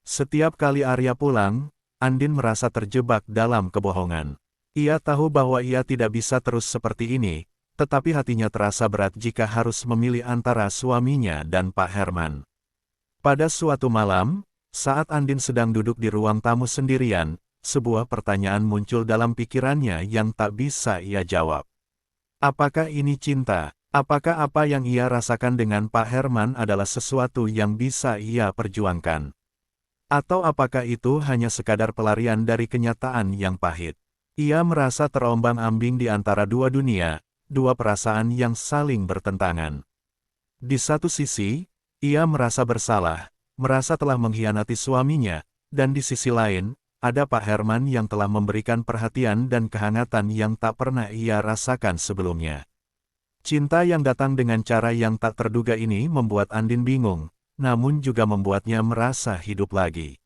Setiap kali Arya pulang, Andin merasa terjebak dalam kebohongan. Ia tahu bahwa ia tidak bisa terus seperti ini, tetapi hatinya terasa berat jika harus memilih antara suaminya dan Pak Herman. Pada suatu malam, saat Andin sedang duduk di ruang tamu sendirian, sebuah pertanyaan muncul dalam pikirannya yang tak bisa ia jawab. Apakah ini cinta? Apakah apa yang ia rasakan dengan Pak Herman adalah sesuatu yang bisa ia perjuangkan? Atau apakah itu hanya sekadar pelarian dari kenyataan yang pahit? Ia merasa terombang-ambing di antara dua dunia, dua perasaan yang saling bertentangan. Di satu sisi, ia merasa bersalah, merasa telah mengkhianati suaminya, dan di sisi lain, ada Pak Herman yang telah memberikan perhatian dan kehangatan yang tak pernah ia rasakan sebelumnya. Cinta yang datang dengan cara yang tak terduga ini membuat Andin bingung, namun juga membuatnya merasa hidup lagi.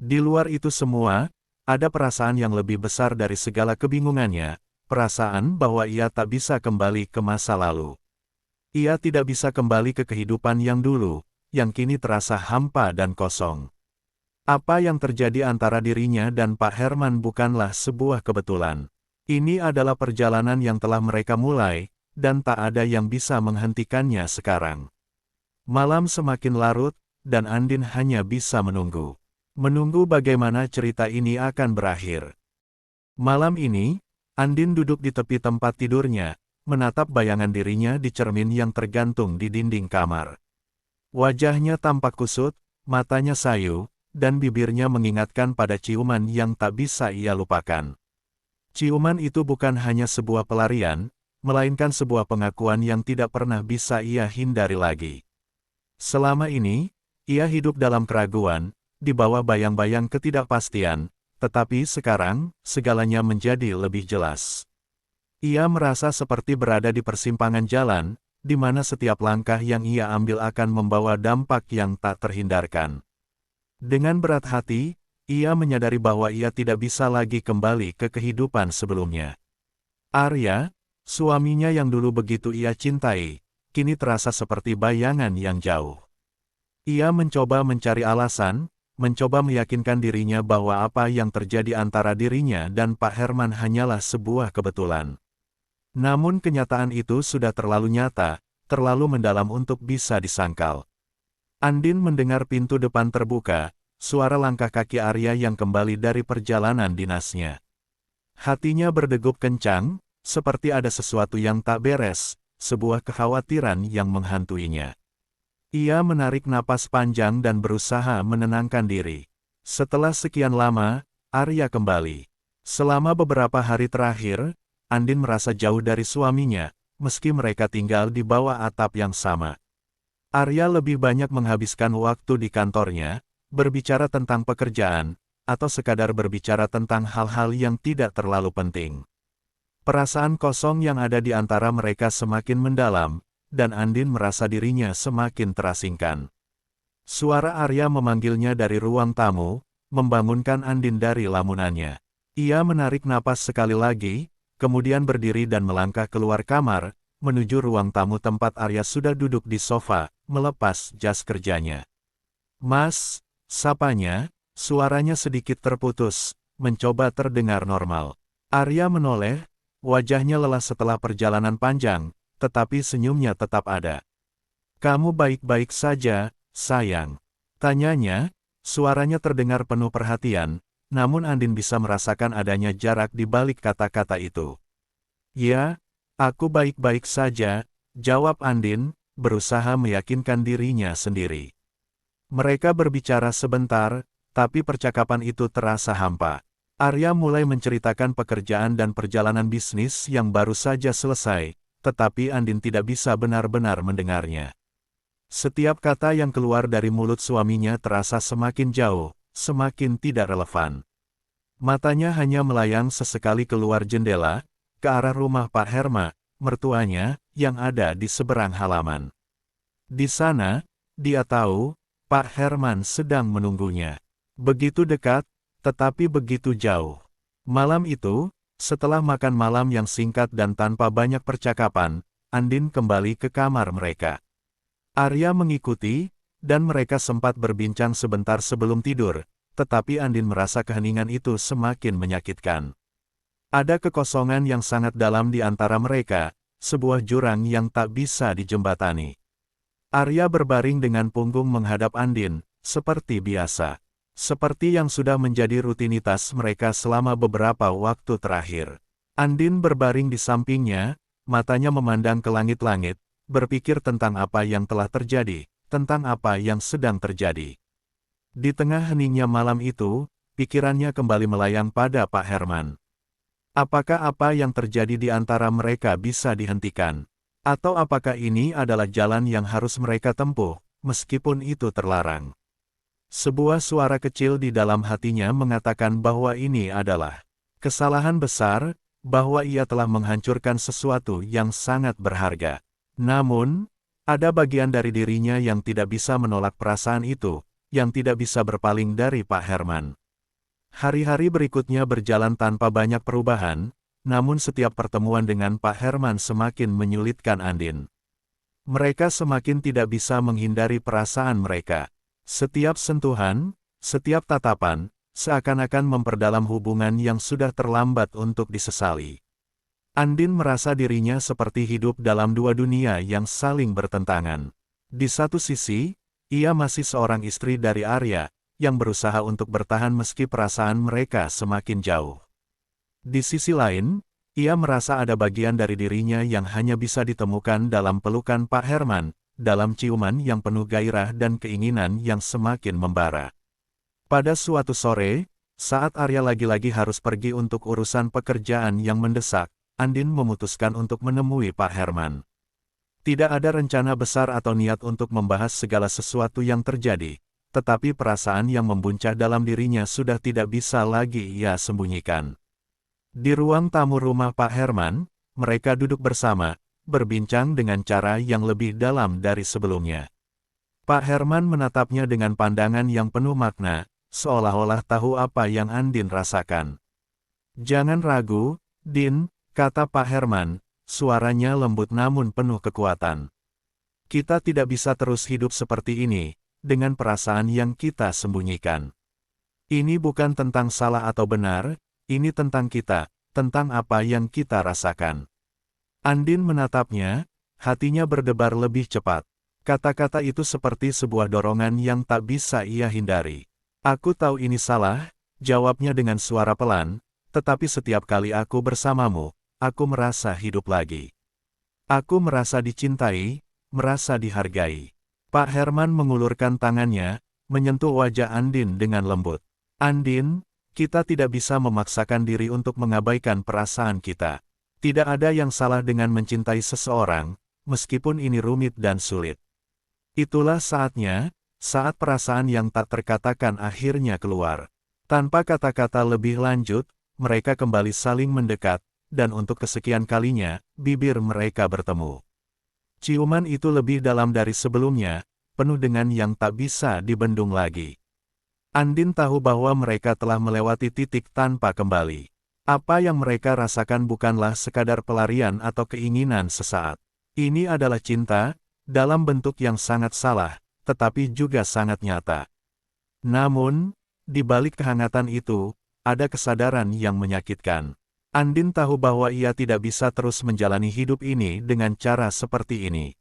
Di luar itu semua, ada perasaan yang lebih besar dari segala kebingungannya, perasaan bahwa ia tak bisa kembali ke masa lalu. Ia tidak bisa kembali ke kehidupan yang dulu, yang kini terasa hampa dan kosong. Apa yang terjadi antara dirinya dan Pak Herman bukanlah sebuah kebetulan. Ini adalah perjalanan yang telah mereka mulai, dan tak ada yang bisa menghentikannya sekarang. Malam semakin larut, dan Andin hanya bisa menunggu. Menunggu bagaimana cerita ini akan berakhir. Malam ini, Andin duduk di tepi tempat tidurnya, menatap bayangan dirinya di cermin yang tergantung di dinding kamar. Wajahnya tampak kusut, matanya sayu, dan bibirnya mengingatkan pada ciuman yang tak bisa ia lupakan. Ciuman itu bukan hanya sebuah pelarian, melainkan sebuah pengakuan yang tidak pernah bisa ia hindari lagi. Selama ini, ia hidup dalam keraguan, di bawah bayang-bayang ketidakpastian, tetapi sekarang, segalanya menjadi lebih jelas. Ia merasa seperti berada di persimpangan jalan, di mana setiap langkah yang ia ambil akan membawa dampak yang tak terhindarkan. Dengan berat hati, ia menyadari bahwa ia tidak bisa lagi kembali ke kehidupan sebelumnya. Arya, suaminya yang dulu begitu ia cintai, kini terasa seperti bayangan yang jauh. Ia mencoba mencari alasan, mencoba meyakinkan dirinya bahwa apa yang terjadi antara dirinya dan Pak Herman hanyalah sebuah kebetulan. Namun kenyataan itu sudah terlalu nyata, terlalu mendalam untuk bisa disangkal. Andin mendengar pintu depan terbuka, suara langkah kaki Arya yang kembali dari perjalanan dinasnya. Hatinya berdegup kencang, seperti ada sesuatu yang tak beres, sebuah kekhawatiran yang menghantuinya. Ia menarik napas panjang dan berusaha menenangkan diri. Setelah sekian lama, Arya kembali. Selama beberapa hari terakhir, Andin merasa jauh dari suaminya, meski mereka tinggal di bawah atap yang sama. Arya lebih banyak menghabiskan waktu di kantornya, berbicara tentang pekerjaan, atau sekadar berbicara tentang hal-hal yang tidak terlalu penting. Perasaan kosong yang ada di antara mereka semakin mendalam, dan Andin merasa dirinya semakin terasingkan. Suara Arya memanggilnya dari ruang tamu, membangunkan Andin dari lamunannya. Ia menarik napas sekali lagi, kemudian berdiri dan melangkah keluar kamar, menuju ruang tamu tempat Arya sudah duduk di sofa, melepas jas kerjanya. "Mas," sapanya, suaranya sedikit terputus, mencoba terdengar normal. Arya menoleh, wajahnya lelah setelah perjalanan panjang, tetapi senyumnya tetap ada. "Kamu baik-baik saja, sayang?" tanyanya, suaranya terdengar penuh perhatian, namun Andin bisa merasakan adanya jarak di balik kata-kata itu. "Ya, aku baik-baik saja," jawab Andin, berusaha meyakinkan dirinya sendiri. Mereka berbicara sebentar, tapi percakapan itu terasa hampa. Arya mulai menceritakan pekerjaan dan perjalanan bisnis yang baru saja selesai, tetapi Andin tidak bisa benar-benar mendengarnya. Setiap kata yang keluar dari mulut suaminya terasa semakin jauh, semakin tidak relevan. Matanya hanya melayang sesekali keluar jendela, ke arah rumah Pak Herman, mertuanya, yang ada di seberang halaman. Di sana, dia tahu, Pak Herman sedang menunggunya. Begitu dekat, tetapi begitu jauh. Malam itu, setelah makan malam yang singkat dan tanpa banyak percakapan, Andin kembali ke kamar mereka. Arya mengikuti, dan mereka sempat berbincang sebentar sebelum tidur, tetapi Andin merasa keheningan itu semakin menyakitkan. Ada kekosongan yang sangat dalam di antara mereka, sebuah jurang yang tak bisa dijembatani. Arya berbaring dengan punggung menghadap Andin, seperti biasa. Seperti yang sudah menjadi rutinitas mereka selama beberapa waktu terakhir. Andin berbaring di sampingnya, matanya memandang ke langit-langit, berpikir tentang apa yang telah terjadi, tentang apa yang sedang terjadi. Di tengah heningnya malam itu, pikirannya kembali melayang pada Pak Herman. Apakah apa yang terjadi di antara mereka bisa dihentikan? Atau apakah ini adalah jalan yang harus mereka tempuh, meskipun itu terlarang? Sebuah suara kecil di dalam hatinya mengatakan bahwa ini adalah kesalahan besar, bahwa ia telah menghancurkan sesuatu yang sangat berharga. Namun, ada bagian dari dirinya yang tidak bisa menolak perasaan itu, yang tidak bisa berpaling dari Pak Herman. Hari-hari berikutnya berjalan tanpa banyak perubahan, namun setiap pertemuan dengan Pak Herman semakin menyulitkan Andin. Mereka semakin tidak bisa menghindari perasaan mereka. Setiap sentuhan, setiap tatapan, seakan-akan memperdalam hubungan yang sudah terlambat untuk disesali. Andin merasa dirinya seperti hidup dalam dua dunia yang saling bertentangan. Di satu sisi, ia masih seorang istri dari Arya, yang berusaha untuk bertahan meski perasaan mereka semakin jauh. Di sisi lain, ia merasa ada bagian dari dirinya yang hanya bisa ditemukan dalam pelukan Pak Herman, dalam ciuman yang penuh gairah dan keinginan yang semakin membara. Pada suatu sore, saat Arya lagi-lagi harus pergi untuk urusan pekerjaan yang mendesak, Andin memutuskan untuk menemui Pak Herman. Tidak ada rencana besar atau niat untuk membahas segala sesuatu yang terjadi, tetapi perasaan yang membuncah dalam dirinya sudah tidak bisa lagi ia sembunyikan. Di ruang tamu rumah Pak Herman, mereka duduk bersama, berbincang dengan cara yang lebih dalam dari sebelumnya. Pak Herman menatapnya dengan pandangan yang penuh makna, seolah-olah tahu apa yang Andin rasakan. "Jangan ragu, Din," kata Pak Herman, suaranya lembut namun penuh kekuatan. "Kita tidak bisa terus hidup seperti ini, dengan perasaan yang kita sembunyikan. Ini bukan tentang salah atau benar, ini tentang kita, tentang apa yang kita rasakan." Andin menatapnya, hatinya berdebar lebih cepat. Kata-kata itu seperti sebuah dorongan yang tak bisa ia hindari. "Aku tahu ini salah," jawabnya dengan suara pelan, "tetapi setiap kali aku bersamamu, aku merasa hidup lagi. Aku merasa dicintai, merasa dihargai." Pak Herman mengulurkan tangannya, menyentuh wajah Andin dengan lembut. "Andin, kita tidak bisa memaksakan diri untuk mengabaikan perasaan kita. Tidak ada yang salah dengan mencintai seseorang, meskipun ini rumit dan sulit. Itulah saatnya, saat perasaan yang tak terkatakan akhirnya keluar." Tanpa kata-kata lebih lanjut, mereka kembali saling mendekat, dan untuk kesekian kalinya, bibir mereka bertemu. Ciuman itu lebih dalam dari sebelumnya, penuh dengan yang tak bisa dibendung lagi. Andin tahu bahwa mereka telah melewati titik tanpa kembali. Apa yang mereka rasakan bukanlah sekadar pelarian atau keinginan sesaat. Ini adalah cinta, dalam bentuk yang sangat salah, tetapi juga sangat nyata. Namun, di balik kehangatan itu, ada kesadaran yang menyakitkan. Andin tahu bahwa ia tidak bisa terus menjalani hidup ini dengan cara seperti ini.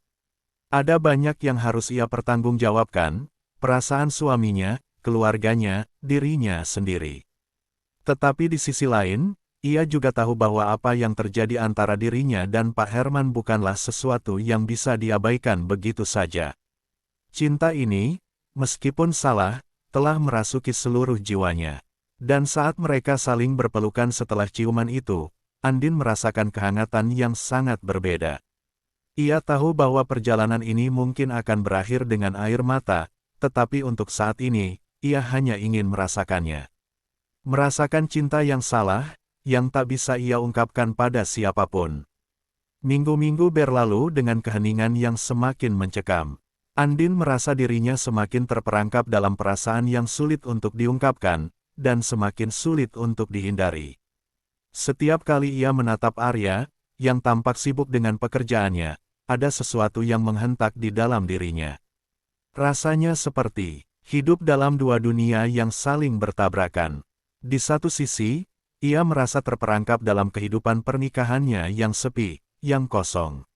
Ada banyak yang harus ia pertanggungjawabkan, perasaan suaminya, keluarganya, dirinya sendiri. Tetapi di sisi lain, ia juga tahu bahwa apa yang terjadi antara dirinya dan Pak Herman bukanlah sesuatu yang bisa diabaikan begitu saja. Cinta ini, meskipun salah, telah merasuki seluruh jiwanya. Dan saat mereka saling berpelukan setelah ciuman itu, Andin merasakan kehangatan yang sangat berbeda. Ia tahu bahwa perjalanan ini mungkin akan berakhir dengan air mata, tetapi untuk saat ini, ia hanya ingin merasakannya. Merasakan cinta yang salah, yang tak bisa ia ungkapkan pada siapapun. Minggu-minggu berlalu dengan keheningan yang semakin mencekam. Andin merasa dirinya semakin terperangkap dalam perasaan yang sulit untuk diungkapkan, dan semakin sulit untuk dihindari. Setiap kali ia menatap Arya, yang tampak sibuk dengan pekerjaannya, ada sesuatu yang menghentak di dalam dirinya. Rasanya seperti hidup dalam dua dunia yang saling bertabrakan. Di satu sisi, ia merasa terperangkap dalam kehidupan pernikahannya yang sepi, yang kosong.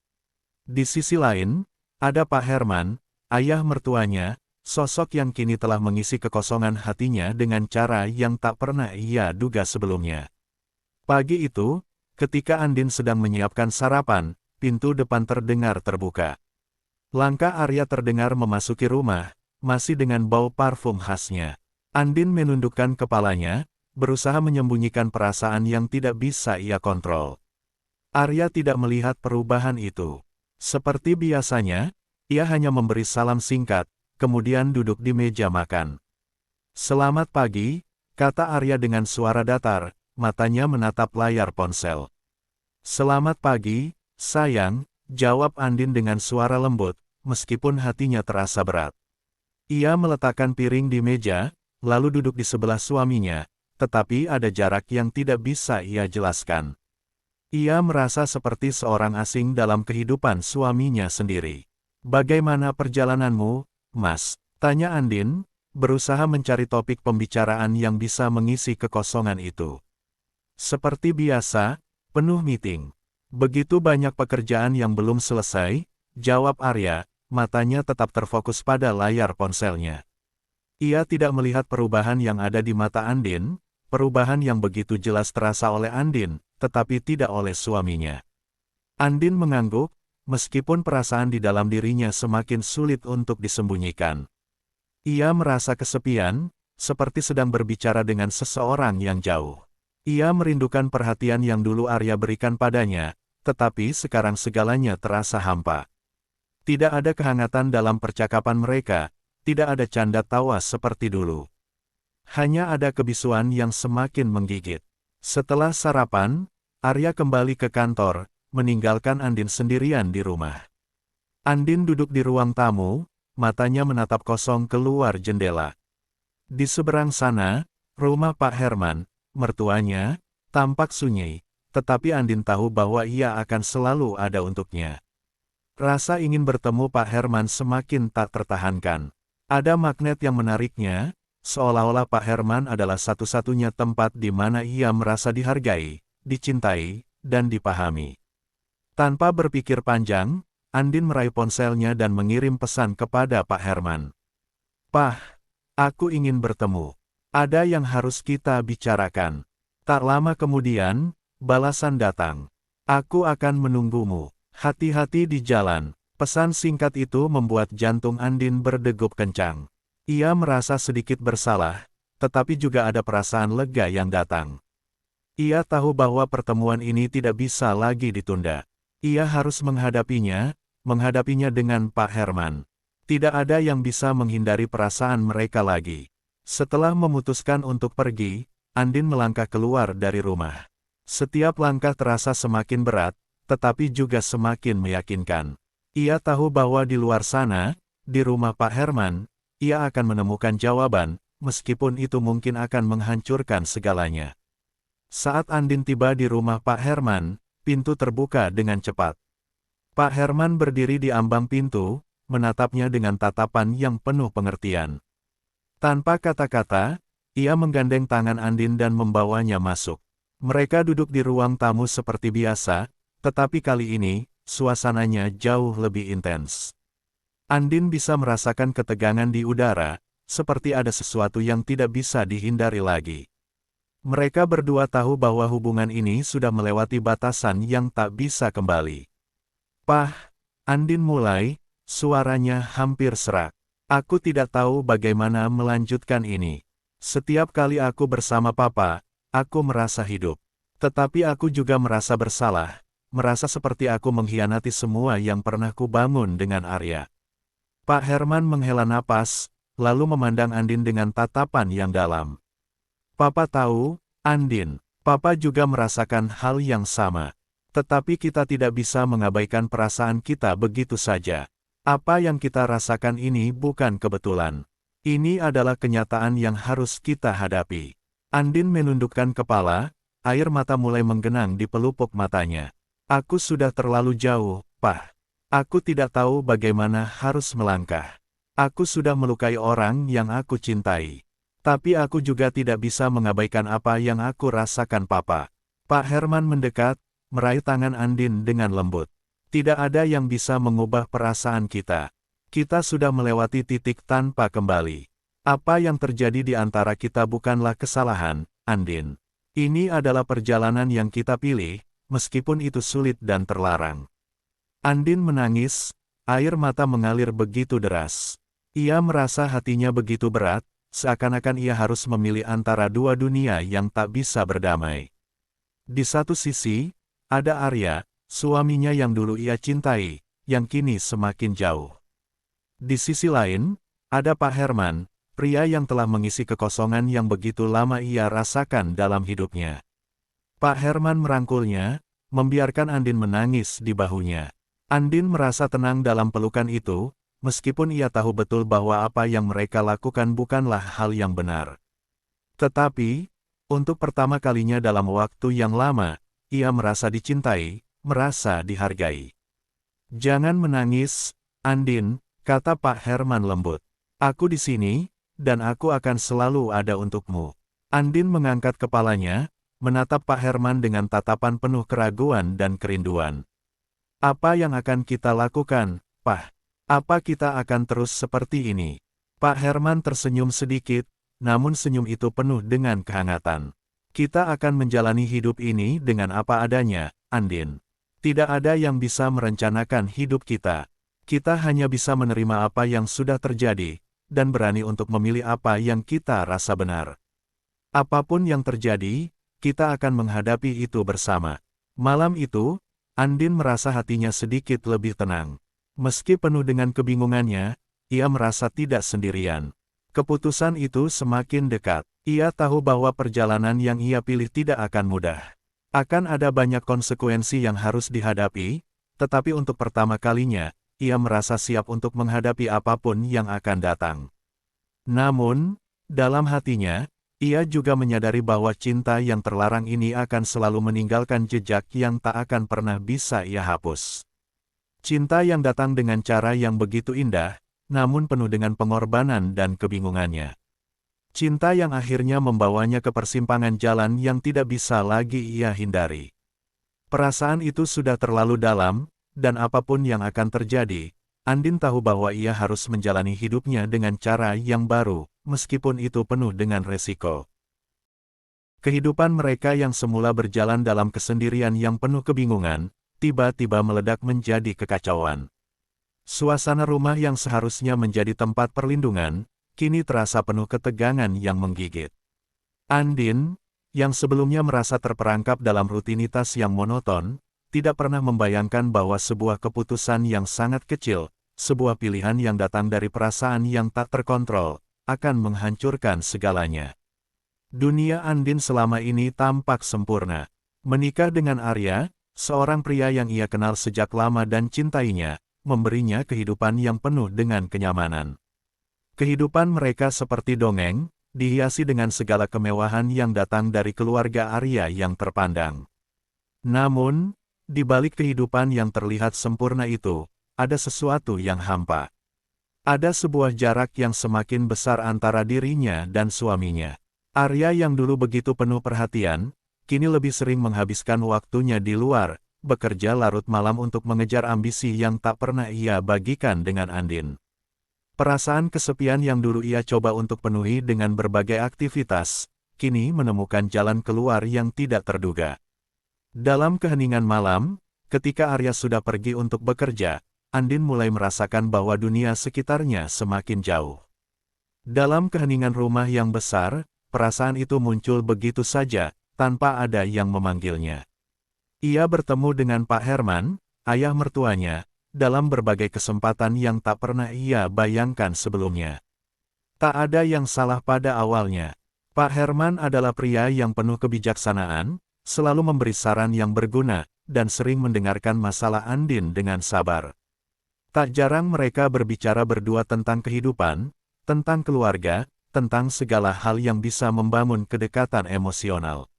Di sisi lain, ada Pak Herman, ayah mertuanya, sosok yang kini telah mengisi kekosongan hatinya dengan cara yang tak pernah ia duga sebelumnya. Pagi itu, ketika Andin sedang menyiapkan sarapan, pintu depan terdengar terbuka. Langkah Arya terdengar memasuki rumah, masih dengan bau parfum khasnya. Andin menundukkan kepalanya, berusaha menyembunyikan perasaan yang tidak bisa ia kontrol. Arya tidak melihat perubahan itu. Seperti biasanya, ia hanya memberi salam singkat, kemudian duduk di meja makan. "Selamat pagi," kata Arya dengan suara datar, matanya menatap layar ponsel. "Selamat pagi, sayang," jawab Andin dengan suara lembut, meskipun hatinya terasa berat. Ia meletakkan piring di meja, lalu duduk di sebelah suaminya, tetapi ada jarak yang tidak bisa ia jelaskan. Ia merasa seperti seorang asing dalam kehidupan suaminya sendiri. "Bagaimana perjalananmu, Mas?" tanya Andin, berusaha mencari topik pembicaraan yang bisa mengisi kekosongan itu. "Seperti biasa, penuh meeting. Begitu banyak pekerjaan yang belum selesai," jawab Arya, matanya tetap terfokus pada layar ponselnya. Ia tidak melihat perubahan yang ada di mata Andin, perubahan yang begitu jelas terasa oleh Andin, tetapi tidak oleh suaminya. Andin mengangguk, meskipun perasaan di dalam dirinya semakin sulit untuk disembunyikan. Ia merasa kesepian, seperti sedang berbicara dengan seseorang yang jauh. Ia merindukan perhatian yang dulu Arya berikan padanya, tetapi sekarang segalanya terasa hampa. Tidak ada kehangatan dalam percakapan mereka, tidak ada canda tawa seperti dulu. Hanya ada kebisuan yang semakin menggigit. Setelah sarapan, Arya kembali ke kantor, meninggalkan Andin sendirian di rumah. Andin duduk di ruang tamu, matanya menatap kosong keluar jendela. Di seberang sana, rumah Pak Herman, mertuanya, tampak sunyi, tetapi Andin tahu bahwa ia akan selalu ada untuknya. Rasa ingin bertemu Pak Herman semakin tak tertahankan. Ada magnet yang menariknya, seolah-olah Pak Herman adalah satu-satunya tempat di mana ia merasa dihargai, dicintai, dan dipahami. Tanpa berpikir panjang, Andin meraih ponselnya dan mengirim pesan kepada Pak Herman. "Pak, aku ingin bertemu. Ada yang harus kita bicarakan." Tak lama kemudian, balasan datang. "Aku akan menunggumu. Hati-hati di jalan." Pesan singkat itu membuat jantung Andin berdegup kencang. Ia merasa sedikit bersalah, tetapi juga ada perasaan lega yang datang. Ia tahu bahwa pertemuan ini tidak bisa lagi ditunda. Ia harus menghadapinya dengan Pak Herman. Tidak ada yang bisa menghindari perasaan mereka lagi. Setelah memutuskan untuk pergi, Andin melangkah keluar dari rumah. Setiap langkah terasa semakin berat, tetapi juga semakin meyakinkan. Ia tahu bahwa di luar sana, di rumah Pak Herman, ia akan menemukan jawaban, meskipun itu mungkin akan menghancurkan segalanya. Saat Andin tiba di rumah Pak Herman, pintu terbuka dengan cepat. Pak Herman berdiri di ambang pintu, menatapnya dengan tatapan yang penuh pengertian. Tanpa kata-kata, ia menggandeng tangan Andin dan membawanya masuk. Mereka duduk di ruang tamu seperti biasa, tetapi kali ini, suasananya jauh lebih intens. Andin bisa merasakan ketegangan di udara, seperti ada sesuatu yang tidak bisa dihindari lagi. Mereka berdua tahu bahwa hubungan ini sudah melewati batasan yang tak bisa kembali. "Pak," Andin mulai, suaranya hampir serak. "Aku tidak tahu bagaimana melanjutkan ini. Setiap kali aku bersama Papa, aku merasa hidup. Tetapi aku juga merasa bersalah, merasa seperti aku mengkhianati semua yang pernah kubangun dengan Arya." Pak Herman menghela napas, lalu memandang Andin dengan tatapan yang dalam. "Papa tahu, Andin, Papa juga merasakan hal yang sama. Tetapi kita tidak bisa mengabaikan perasaan kita begitu saja. Apa yang kita rasakan ini bukan kebetulan. Ini adalah kenyataan yang harus kita hadapi." Andin menundukkan kepala, air mata mulai menggenang di pelupuk matanya. "Aku sudah terlalu jauh, Pak. Aku tidak tahu bagaimana harus melangkah. Aku sudah melukai orang yang aku cintai. Tapi aku juga tidak bisa mengabaikan apa yang aku rasakan Papa." Pak Herman mendekat, meraih tangan Andin dengan lembut. "Tidak ada yang bisa mengubah perasaan kita. Kita sudah melewati titik tanpa kembali. Apa yang terjadi di antara kita bukanlah kesalahan, Andin. Ini adalah perjalanan yang kita pilih, meskipun itu sulit dan terlarang." Andin menangis, air mata mengalir begitu deras. Ia merasa hatinya begitu berat, seakan-akan ia harus memilih antara dua dunia yang tak bisa berdamai. Di satu sisi, ada Arya, suaminya yang dulu ia cintai, yang kini semakin jauh. Di sisi lain, ada Pak Herman, pria yang telah mengisi kekosongan yang begitu lama ia rasakan dalam hidupnya. Pak Herman merangkulnya, membiarkan Andin menangis di bahunya. Andin merasa tenang dalam pelukan itu, meskipun ia tahu betul bahwa apa yang mereka lakukan bukanlah hal yang benar. Tetapi, Untuk pertama kalinya dalam waktu yang lama, ia merasa dicintai, merasa dihargai. "Jangan menangis, Andin," kata Pak Herman lembut. "Aku di sini, dan aku akan selalu ada untukmu." Andin mengangkat kepalanya, menatap Pak Herman dengan tatapan penuh keraguan dan kerinduan. "Apa yang akan kita lakukan, Pak? Apa kita akan terus seperti ini?" Pak Herman tersenyum sedikit, namun senyum itu penuh dengan kehangatan. "Kita akan menjalani hidup ini dengan apa adanya, Andin. Tidak ada yang bisa merencanakan hidup kita. Kita hanya bisa menerima apa yang sudah terjadi, dan berani untuk memilih apa yang kita rasa benar. Apapun yang terjadi, kita akan menghadapi itu bersama." Malam itu, Andin merasa hatinya sedikit lebih tenang. Meski penuh dengan kebingungannya, ia merasa tidak sendirian. Keputusan itu semakin dekat. Ia tahu bahwa perjalanan yang ia pilih tidak akan mudah. Akan ada banyak konsekuensi yang harus dihadapi, tetapi untuk pertama kalinya, ia merasa siap untuk menghadapi apapun yang akan datang. Namun, dalam hatinya, ia juga menyadari bahwa cinta yang terlarang ini akan selalu meninggalkan jejak yang tak akan pernah bisa ia hapus. Cinta yang datang dengan cara yang begitu indah, namun penuh dengan pengorbanan dan kebingungannya. Cinta yang akhirnya membawanya ke persimpangan jalan yang tidak bisa lagi ia hindari. Perasaan itu sudah terlalu dalam, dan apapun yang akan terjadi, Andin tahu bahwa ia harus menjalani hidupnya dengan cara yang baru, meskipun itu penuh dengan resiko. Kehidupan mereka yang semula berjalan dalam kesendirian yang penuh kebingungan, tiba-tiba meledak menjadi kekacauan. Suasana rumah yang seharusnya menjadi tempat perlindungan, kini terasa penuh ketegangan yang menggigit. Andin, yang sebelumnya merasa terperangkap dalam rutinitas yang monoton, tidak pernah membayangkan bahwa sebuah keputusan yang sangat kecil, sebuah pilihan yang datang dari perasaan yang tak terkontrol, akan menghancurkan segalanya. Dunia Andin selama ini tampak sempurna. Menikah dengan Arya, seorang pria yang ia kenal sejak lama dan cintainya, memberinya kehidupan yang penuh dengan kenyamanan. Kehidupan mereka seperti dongeng, dihiasi dengan segala kemewahan yang datang dari keluarga Arya yang terpandang. Namun, di balik kehidupan yang terlihat sempurna itu, ada sesuatu yang hampa. Ada sebuah jarak yang semakin besar antara dirinya dan suaminya. Arya yang dulu begitu penuh perhatian, kini lebih sering menghabiskan waktunya di luar, bekerja larut malam untuk mengejar ambisi yang tak pernah ia bagikan dengan Andin. Perasaan kesepian yang dulu ia coba untuk penuhi dengan berbagai aktivitas, kini menemukan jalan keluar yang tidak terduga. Dalam keheningan malam, ketika Arya sudah pergi untuk bekerja, Andin mulai merasakan bahwa dunia sekitarnya semakin jauh. Dalam keheningan rumah yang besar, perasaan itu muncul begitu saja, tanpa ada yang memanggilnya. Ia bertemu dengan Pak Herman, ayah mertuanya, dalam berbagai kesempatan yang tak pernah ia bayangkan sebelumnya. Tak ada yang salah pada awalnya. Pak Herman adalah pria yang penuh kebijaksanaan, selalu memberi saran yang berguna, dan sering mendengarkan masalah Andin dengan sabar. Tak jarang mereka berbicara berdua tentang kehidupan, tentang keluarga, tentang segala hal yang bisa membangun kedekatan emosional.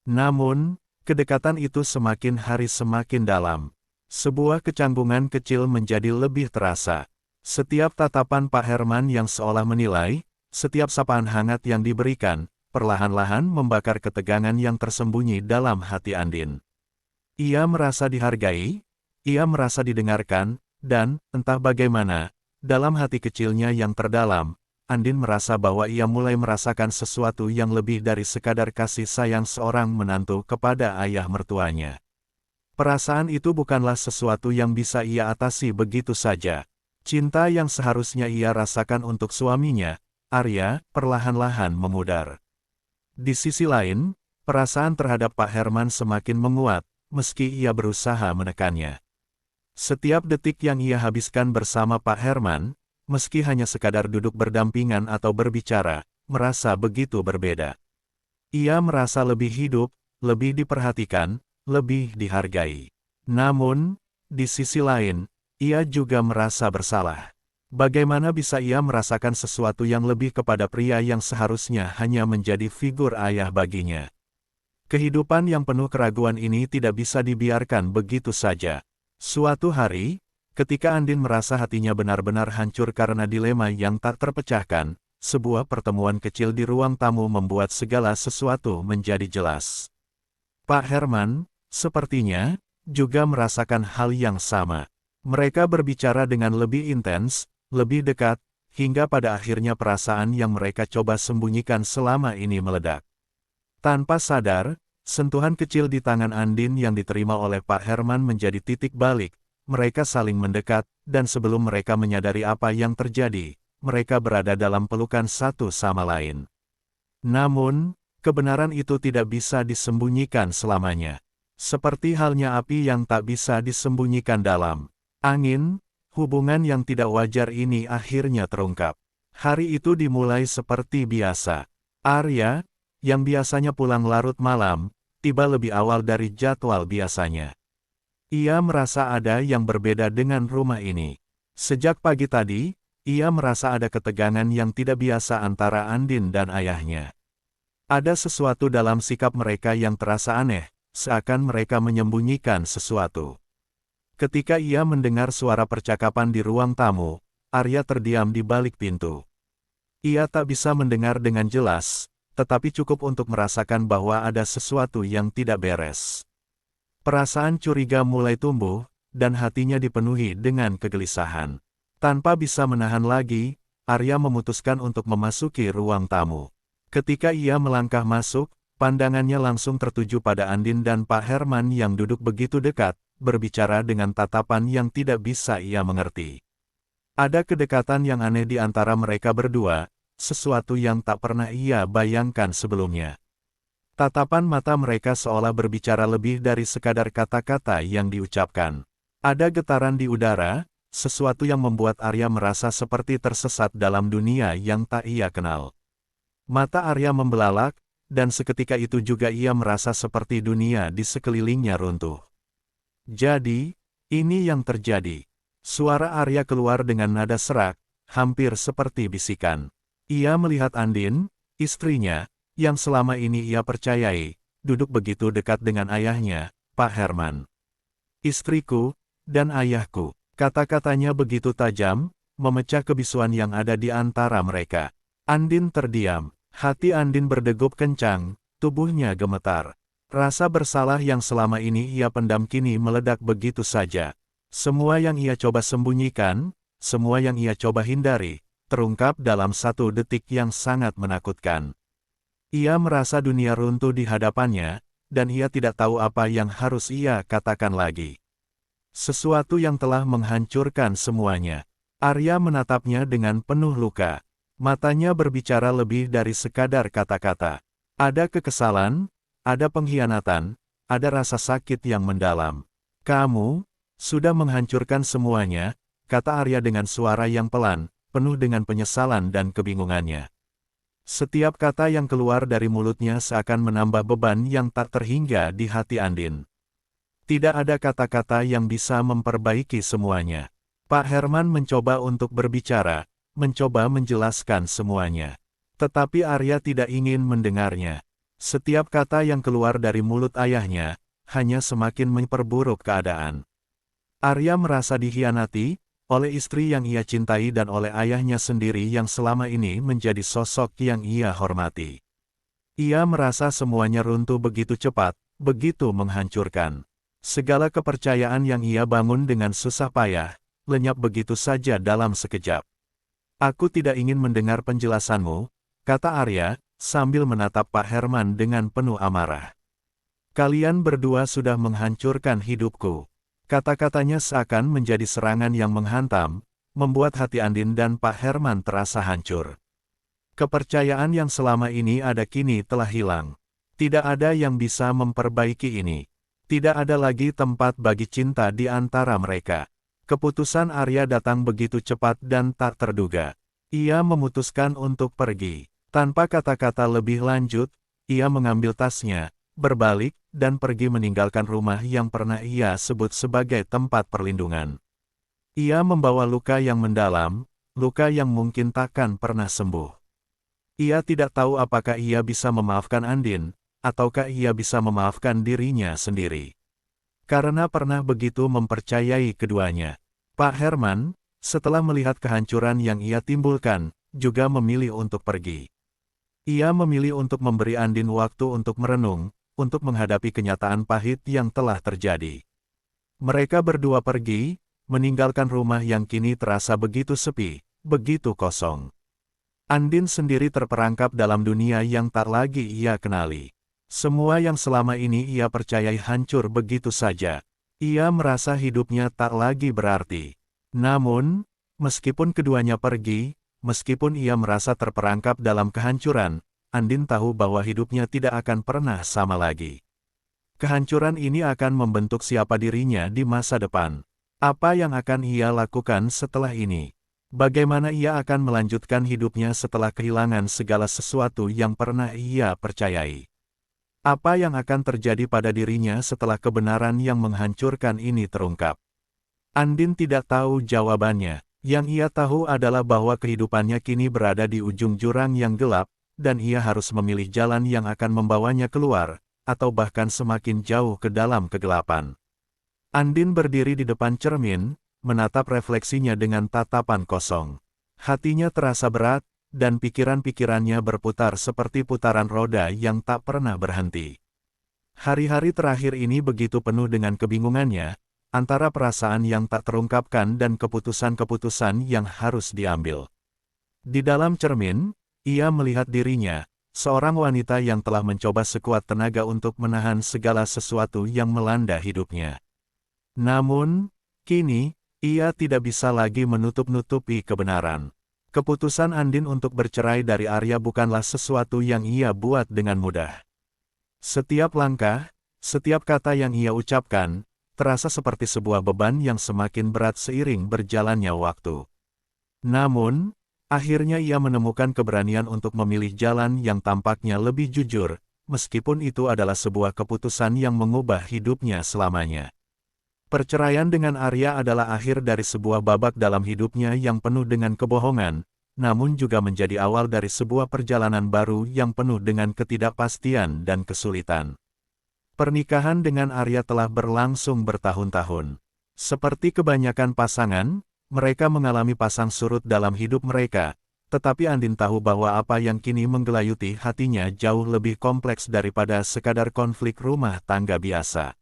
Namun, kedekatan itu semakin hari semakin dalam. Sebuah kecanggungan kecil menjadi lebih terasa. Setiap tatapan Pak Herman yang seolah menilai, setiap sapaan hangat yang diberikan, perlahan-lahan membakar ketegangan yang tersembunyi dalam hati Andin. Ia merasa dihargai, ia merasa didengarkan, dan, entah bagaimana, dalam hati kecilnya yang terdalam, Andin merasa bahwa ia mulai merasakan sesuatu yang lebih dari sekadar kasih sayang seorang menantu kepada ayah mertuanya. Perasaan itu bukanlah sesuatu yang bisa ia atasi begitu saja. Cinta yang seharusnya ia rasakan untuk suaminya, Arya, perlahan-lahan memudar. Di sisi lain, perasaan terhadap Pak Herman semakin menguat, meski ia berusaha menekannya. Setiap detik yang ia habiskan bersama Pak Herman, meski hanya sekadar duduk berdampingan atau berbicara, merasa begitu berbeda. Ia merasa lebih hidup, lebih diperhatikan, lebih dihargai. Namun, di sisi lain, ia juga merasa bersalah. Bagaimana bisa ia merasakan sesuatu yang lebih kepada pria yang seharusnya hanya menjadi figur ayah baginya? Kehidupan yang penuh keraguan ini tidak bisa dibiarkan begitu saja. Suatu hari, ketika Andin merasa hatinya benar-benar hancur karena dilema yang tak terpecahkan, sebuah pertemuan kecil di ruang tamu membuat segala sesuatu menjadi jelas. Pak Herman, sepertinya, juga merasakan hal yang sama. Mereka berbicara dengan lebih intens, lebih dekat, hingga pada akhirnya perasaan yang mereka coba sembunyikan selama ini meledak. Tanpa sadar, sentuhan kecil di tangan Andin yang diterima oleh Pak Herman menjadi titik balik. Mereka saling mendekat, dan sebelum mereka menyadari apa yang terjadi, mereka berada dalam pelukan satu sama lain. Namun, kebenaran itu tidak bisa disembunyikan selamanya. Seperti halnya api yang tak bisa disembunyikan dalam angin, hubungan yang tidak wajar ini akhirnya terungkap. Hari itu dimulai seperti biasa. Arya, yang biasanya pulang larut malam, tiba lebih awal dari jadwal biasanya. Ia merasa ada yang berbeda dengan rumah ini. Sejak pagi tadi, ia merasa ada ketegangan yang tidak biasa antara Andin dan ayahnya. Ada sesuatu dalam sikap mereka yang terasa aneh, seakan mereka menyembunyikan sesuatu. Ketika ia mendengar suara percakapan di ruang tamu, Arya terdiam di balik pintu. Ia tak bisa mendengar dengan jelas, tetapi cukup untuk merasakan bahwa ada sesuatu yang tidak beres. Perasaan curiga mulai tumbuh, dan hatinya dipenuhi dengan kegelisahan. Tanpa bisa menahan lagi, Arya memutuskan untuk memasuki ruang tamu. Ketika ia melangkah masuk, pandangannya langsung tertuju pada Andin dan Pak Herman yang duduk begitu dekat, berbicara dengan tatapan yang tidak bisa ia mengerti. Ada kedekatan yang aneh di antara mereka berdua, sesuatu yang tak pernah ia bayangkan sebelumnya. Tatapan mata mereka seolah berbicara lebih dari sekadar kata-kata yang diucapkan. Ada getaran di udara, sesuatu yang membuat Arya merasa seperti tersesat dalam dunia yang tak ia kenal. Mata Arya membelalak, dan seketika itu juga ia merasa seperti dunia di sekelilingnya runtuh. Jadi, ini yang terjadi. Suara Arya keluar dengan nada serak, hampir seperti bisikan. Ia melihat Andin, istrinya, yang selama ini ia percayai, duduk begitu dekat dengan ayahnya, Pak Herman. Istriku, dan ayahku, kata-katanya begitu tajam, memecah kebisuan yang ada di antara mereka. Andin terdiam, hati Andin berdegup kencang, tubuhnya gemetar. Rasa bersalah yang selama ini ia pendam kini meledak begitu saja. Semua yang ia coba sembunyikan, semua yang ia coba hindari, terungkap dalam satu detik yang sangat menakutkan. Ia merasa dunia runtuh di hadapannya, dan ia tidak tahu apa yang harus ia katakan lagi. Sesuatu yang telah menghancurkan semuanya. Arya menatapnya dengan penuh luka. Matanya berbicara lebih dari sekadar kata-kata. Ada kekesalan, ada pengkhianatan, ada rasa sakit yang mendalam. Kamu sudah menghancurkan semuanya, kata Arya dengan suara yang pelan, penuh dengan penyesalan dan kebingungannya. Setiap kata yang keluar dari mulutnya seakan menambah beban yang tak terhingga di hati Andin. Tidak ada kata-kata yang bisa memperbaiki semuanya. Pak Herman mencoba untuk berbicara, mencoba menjelaskan semuanya. Tetapi Arya tidak ingin mendengarnya. Setiap kata yang keluar dari mulut ayahnya, hanya semakin memperburuk keadaan. Arya merasa dikhianati, oleh istri yang ia cintai dan oleh ayahnya sendiri yang selama ini menjadi sosok yang ia hormati. Ia merasa semuanya runtuh begitu cepat, begitu menghancurkan. Segala kepercayaan yang ia bangun dengan susah payah, lenyap begitu saja dalam sekejap. Aku tidak ingin mendengar penjelasanmu, kata Arya, sambil menatap Pak Herman dengan penuh amarah. Kalian berdua sudah menghancurkan hidupku. Kata-katanya seakan menjadi serangan yang menghantam, membuat hati Andin dan Pak Herman terasa hancur. Kepercayaan yang selama ini ada kini telah hilang. Tidak ada yang bisa memperbaiki ini. Tidak ada lagi tempat bagi cinta di antara mereka. Keputusan Arya datang begitu cepat dan tak terduga. Ia memutuskan untuk pergi. Tanpa kata-kata lebih lanjut, ia mengambil tasnya, berbalik, dan pergi meninggalkan rumah yang pernah ia sebut sebagai tempat perlindungan. Ia membawa luka yang mendalam, luka yang mungkin takkan pernah sembuh. Ia tidak tahu apakah ia bisa memaafkan Andin, ataukah ia bisa memaafkan dirinya sendiri. Karena pernah begitu mempercayai keduanya. Pak Herman, setelah melihat kehancuran yang ia timbulkan, juga memilih untuk pergi. Ia memilih untuk memberi Andin waktu untuk merenung, untuk menghadapi kenyataan pahit yang telah terjadi. Mereka berdua pergi, meninggalkan rumah yang kini terasa begitu sepi, begitu kosong. Andin sendiri terperangkap dalam dunia yang tak lagi ia kenali. Semua yang selama ini ia percayai hancur begitu saja. Ia merasa hidupnya tak lagi berarti. Namun, meskipun keduanya pergi, meskipun ia merasa terperangkap dalam kehancuran, Andin tahu bahwa hidupnya tidak akan pernah sama lagi. Kehancuran ini akan membentuk siapa dirinya di masa depan. Apa yang akan ia lakukan setelah ini? Bagaimana ia akan melanjutkan hidupnya setelah kehilangan segala sesuatu yang pernah ia percayai? Apa yang akan terjadi pada dirinya setelah kebenaran yang menghancurkan ini terungkap? Andin tidak tahu jawabannya. Yang ia tahu adalah bahwa kehidupannya kini berada di ujung jurang yang gelap, dan ia harus memilih jalan yang akan membawanya keluar, atau bahkan semakin jauh ke dalam kegelapan. Andin berdiri di depan cermin, menatap refleksinya dengan tatapan kosong. Hatinya terasa berat, dan pikiran-pikirannya berputar seperti putaran roda yang tak pernah berhenti. Hari-hari terakhir ini begitu penuh dengan kebingungannya, antara perasaan yang tak terungkapkan dan keputusan-keputusan yang harus diambil. Di dalam cermin, ia melihat dirinya, seorang wanita yang telah mencoba sekuat tenaga untuk menahan segala sesuatu yang melanda hidupnya. Namun, kini, ia tidak bisa lagi menutup-nutupi kebenaran. Keputusan Andin untuk bercerai dari Arya bukanlah sesuatu yang ia buat dengan mudah. Setiap langkah, setiap kata yang ia ucapkan, terasa seperti sebuah beban yang semakin berat seiring berjalannya waktu. Namun, akhirnya ia menemukan keberanian untuk memilih jalan yang tampaknya lebih jujur, meskipun itu adalah sebuah keputusan yang mengubah hidupnya selamanya. Perceraian dengan Arya adalah akhir dari sebuah babak dalam hidupnya yang penuh dengan kebohongan, namun juga menjadi awal dari sebuah perjalanan baru yang penuh dengan ketidakpastian dan kesulitan. Pernikahan dengan Arya telah berlangsung bertahun-tahun. Seperti kebanyakan pasangan, mereka mengalami pasang surut dalam hidup mereka, tetapi Andin tahu bahwa apa yang kini menggelayuti hatinya jauh lebih kompleks daripada sekadar konflik rumah tangga biasa.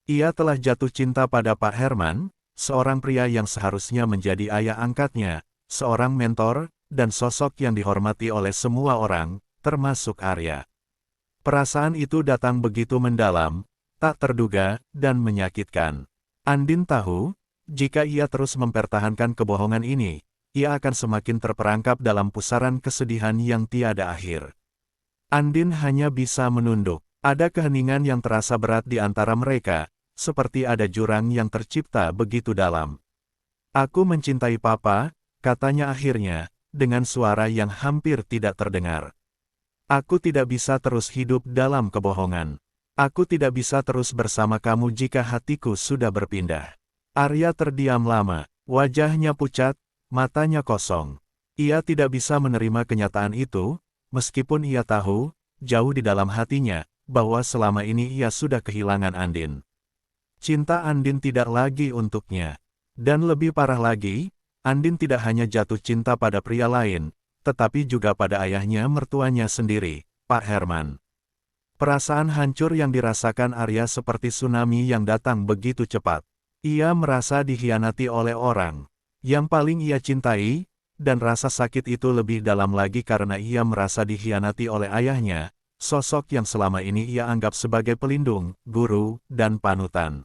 Ia telah jatuh cinta pada Pak Herman, seorang pria yang seharusnya menjadi ayah angkatnya, seorang mentor, dan sosok yang dihormati oleh semua orang, termasuk Arya. Perasaan itu datang begitu mendalam, tak terduga, dan menyakitkan. Andin tahu, jika ia terus mempertahankan kebohongan ini, ia akan semakin terperangkap dalam pusaran kesedihan yang tiada akhir. Andin hanya bisa menunduk. Ada keheningan yang terasa berat di antara mereka, seperti ada jurang yang tercipta begitu dalam. "Aku mencintai Papa," katanya akhirnya, dengan suara yang hampir tidak terdengar. "Aku tidak bisa terus hidup dalam kebohongan. Aku tidak bisa terus bersama kamu jika hatiku sudah berpindah." Arya terdiam lama, wajahnya pucat, matanya kosong. Ia tidak bisa menerima kenyataan itu, meskipun ia tahu, jauh di dalam hatinya, bahwa selama ini ia sudah kehilangan Andin. Cinta Andin tidak lagi untuknya. Dan lebih parah lagi, Andin tidak hanya jatuh cinta pada pria lain, tetapi juga pada ayahnya mertuanya sendiri, Pak Herman. Perasaan hancur yang dirasakan Arya seperti tsunami yang datang begitu cepat. Ia merasa dikhianati oleh orang yang paling ia cintai, dan rasa sakit itu lebih dalam lagi karena ia merasa dikhianati oleh ayahnya, sosok yang selama ini ia anggap sebagai pelindung, guru, dan panutan.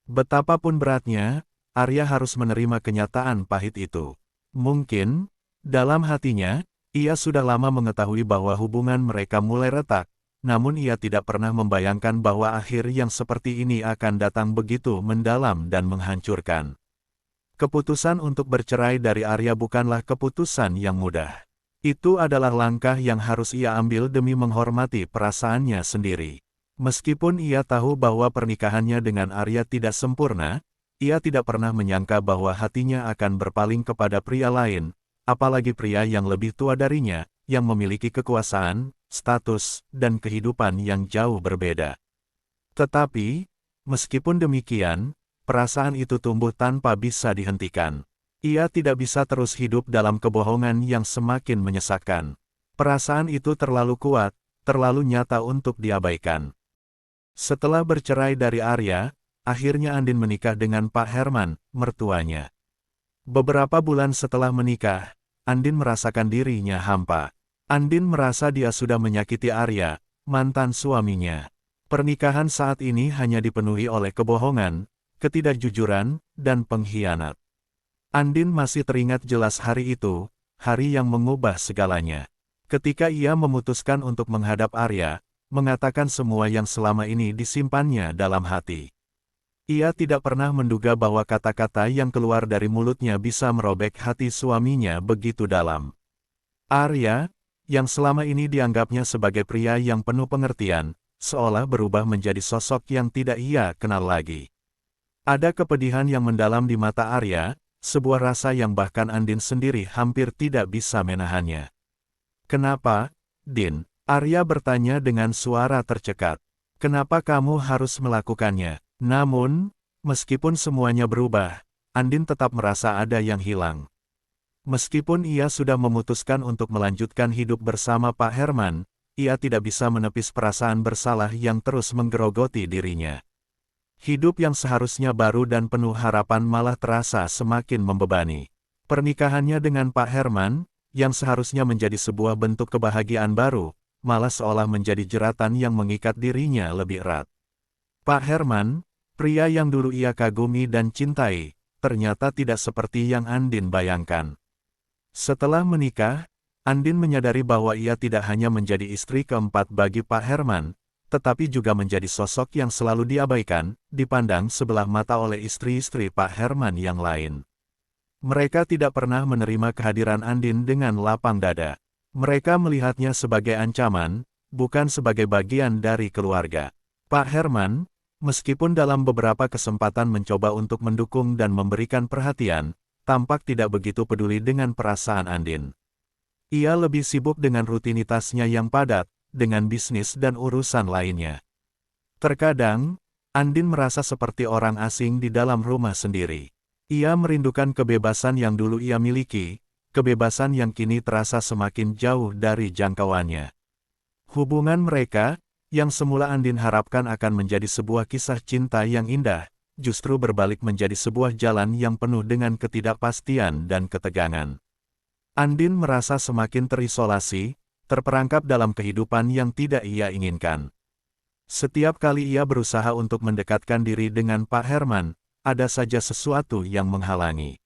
Betapapun beratnya, Arya harus menerima kenyataan pahit itu. Mungkin, dalam hatinya, ia sudah lama mengetahui bahwa hubungan mereka mulai retak, namun ia tidak pernah membayangkan bahwa akhir yang seperti ini akan datang begitu mendalam dan menghancurkan. Keputusan untuk bercerai dari Arya bukanlah keputusan yang mudah. Itu adalah langkah yang harus ia ambil demi menghormati perasaannya sendiri. Meskipun ia tahu bahwa pernikahannya dengan Arya tidak sempurna, Ia tidak pernah menyangka bahwa hatinya akan berpaling kepada pria lain, apalagi pria yang lebih tua darinya, yang memiliki kekuasaan, status, dan kehidupan yang jauh berbeda. Tetapi, meskipun demikian, perasaan itu tumbuh tanpa bisa dihentikan. Ia tidak bisa terus hidup dalam kebohongan yang semakin menyesakkan. Perasaan itu terlalu kuat, terlalu nyata untuk diabaikan. Setelah bercerai dari Arya, akhirnya Andin menikah dengan Pak Herman, mertuanya. Beberapa bulan setelah menikah, Andin merasakan dirinya hampa. Andin merasa dia sudah menyakiti Arya, mantan suaminya. Pernikahan saat ini hanya dipenuhi oleh kebohongan, ketidakjujuran, dan pengkhianat. Andin masih teringat jelas hari itu, hari yang mengubah segalanya. Ketika ia memutuskan untuk menghadap Arya, mengatakan semua yang selama ini disimpannya dalam hati. Ia tidak pernah menduga bahwa kata-kata yang keluar dari mulutnya bisa merobek hati suaminya begitu dalam. Arya, yang selama ini dianggapnya sebagai pria yang penuh pengertian, seolah berubah menjadi sosok yang tidak ia kenal lagi. Ada kepedihan yang mendalam di mata Arya, sebuah rasa yang bahkan Andin sendiri hampir tidak bisa menahannya. "Kenapa, Din?" Arya bertanya dengan suara tercekat. "Kenapa kamu harus melakukannya?" Namun, meskipun semuanya berubah, Andin tetap merasa ada yang hilang. Meskipun ia sudah memutuskan untuk melanjutkan hidup bersama Pak Herman, ia tidak bisa menepis perasaan bersalah yang terus menggerogoti dirinya. Hidup yang seharusnya baru dan penuh harapan malah terasa semakin membebani. Pernikahannya dengan Pak Herman, yang seharusnya menjadi sebuah bentuk kebahagiaan baru, malah seolah menjadi jeratan yang mengikat dirinya lebih erat. Pak Herman, pria yang dulu ia kagumi dan cintai, ternyata tidak seperti yang Andin bayangkan. Setelah menikah, Andin menyadari bahwa ia tidak hanya menjadi istri keempat bagi Pak Herman, tetapi juga menjadi sosok yang selalu diabaikan, dipandang sebelah mata oleh istri-istri Pak Herman yang lain. Mereka tidak pernah menerima kehadiran Andin dengan lapang dada. Mereka melihatnya sebagai ancaman, bukan sebagai bagian dari keluarga. Pak Herman, meskipun dalam beberapa kesempatan mencoba untuk mendukung dan memberikan perhatian, tampak tidak begitu peduli dengan perasaan Andin. Ia lebih sibuk dengan rutinitasnya yang padat, dengan bisnis dan urusan lainnya. Terkadang, Andin merasa seperti orang asing di dalam rumah sendiri. Ia merindukan kebebasan yang dulu ia miliki, kebebasan yang kini terasa semakin jauh dari jangkauannya. Hubungan mereka, yang semula Andin harapkan akan menjadi sebuah kisah cinta yang indah, justru berbalik menjadi sebuah jalan yang penuh dengan ketidakpastian dan ketegangan. Andin merasa semakin terisolasi, terperangkap dalam kehidupan yang tidak ia inginkan. Setiap kali ia berusaha untuk mendekatkan diri dengan Pak Herman, ada saja sesuatu yang menghalangi.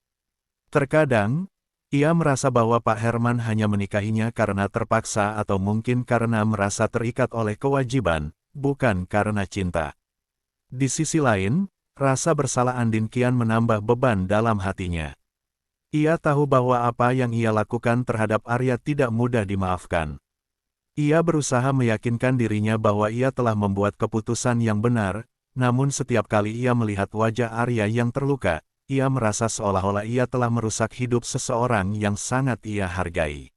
Terkadang, ia merasa bahwa Pak Herman hanya menikahinya karena terpaksa atau mungkin karena merasa terikat oleh kewajiban, bukan karena cinta. Di sisi lain, rasa bersalah Andin kian menambah beban dalam hatinya. Ia tahu bahwa apa yang ia lakukan terhadap Arya tidak mudah dimaafkan. Ia berusaha meyakinkan dirinya bahwa ia telah membuat keputusan yang benar, namun setiap kali ia melihat wajah Arya yang terluka, ia merasa seolah-olah ia telah merusak hidup seseorang yang sangat ia hargai.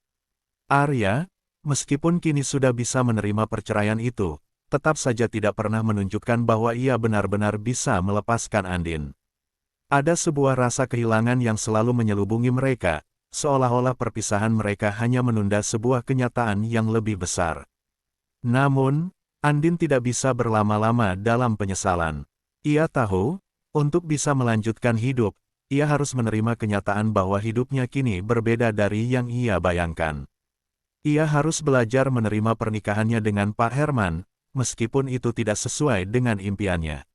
Arya, meskipun kini sudah bisa menerima perceraian itu, tetap saja tidak pernah menunjukkan bahwa ia benar-benar bisa melepaskan Andin. Ada sebuah rasa kehilangan yang selalu menyelubungi mereka, seolah-olah perpisahan mereka hanya menunda sebuah kenyataan yang lebih besar. Namun, Andin tidak bisa berlama-lama dalam penyesalan. Ia tahu, untuk bisa melanjutkan hidup, ia harus menerima kenyataan bahwa hidupnya kini berbeda dari yang ia bayangkan. Ia harus belajar menerima pernikahannya dengan Pak Herman, meskipun itu tidak sesuai dengan impiannya.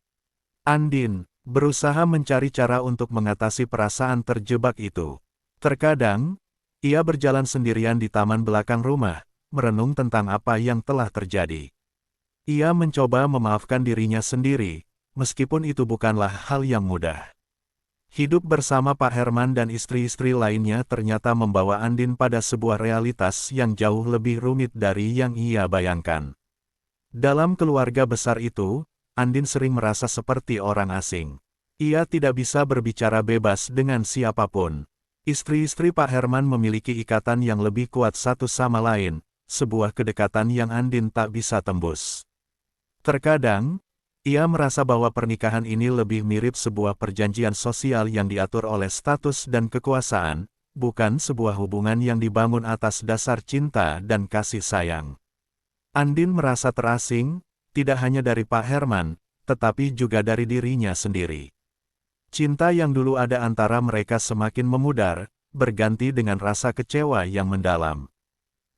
Andin berusaha mencari cara untuk mengatasi perasaan terjebak itu. Terkadang, ia berjalan sendirian di taman belakang rumah, merenung tentang apa yang telah terjadi. Ia mencoba memaafkan dirinya sendiri, meskipun itu bukanlah hal yang mudah. Hidup bersama Pak Herman dan istri-istri lainnya ternyata membawa Andin pada sebuah realitas yang jauh lebih rumit dari yang ia bayangkan. Dalam keluarga besar itu, Andin sering merasa seperti orang asing. Ia tidak bisa berbicara bebas dengan siapapun. Istri-istri Pak Herman memiliki ikatan yang lebih kuat satu sama lain, sebuah kedekatan yang Andin tak bisa tembus. Terkadang, ia merasa bahwa pernikahan ini lebih mirip sebuah perjanjian sosial yang diatur oleh status dan kekuasaan, bukan sebuah hubungan yang dibangun atas dasar cinta dan kasih sayang. Andin merasa terasing, tidak hanya dari Pak Herman, tetapi juga dari dirinya sendiri. Cinta yang dulu ada antara mereka semakin memudar, berganti dengan rasa kecewa yang mendalam.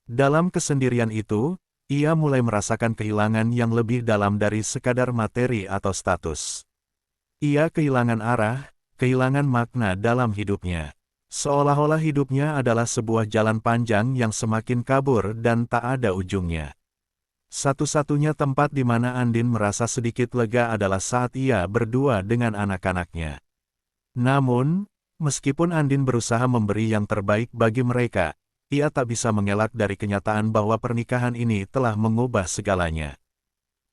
Dalam kesendirian itu, ia mulai merasakan kehilangan yang lebih dalam dari sekadar materi atau status. Ia kehilangan arah, kehilangan makna dalam hidupnya. Seolah-olah hidupnya adalah sebuah jalan panjang yang semakin kabur dan tak ada ujungnya. Satu-satunya tempat di mana Andin merasa sedikit lega adalah saat ia berdua dengan anak-anaknya. Namun, meskipun Andin berusaha memberi yang terbaik bagi mereka, ia tak bisa mengelak dari kenyataan bahwa pernikahan ini telah mengubah segalanya.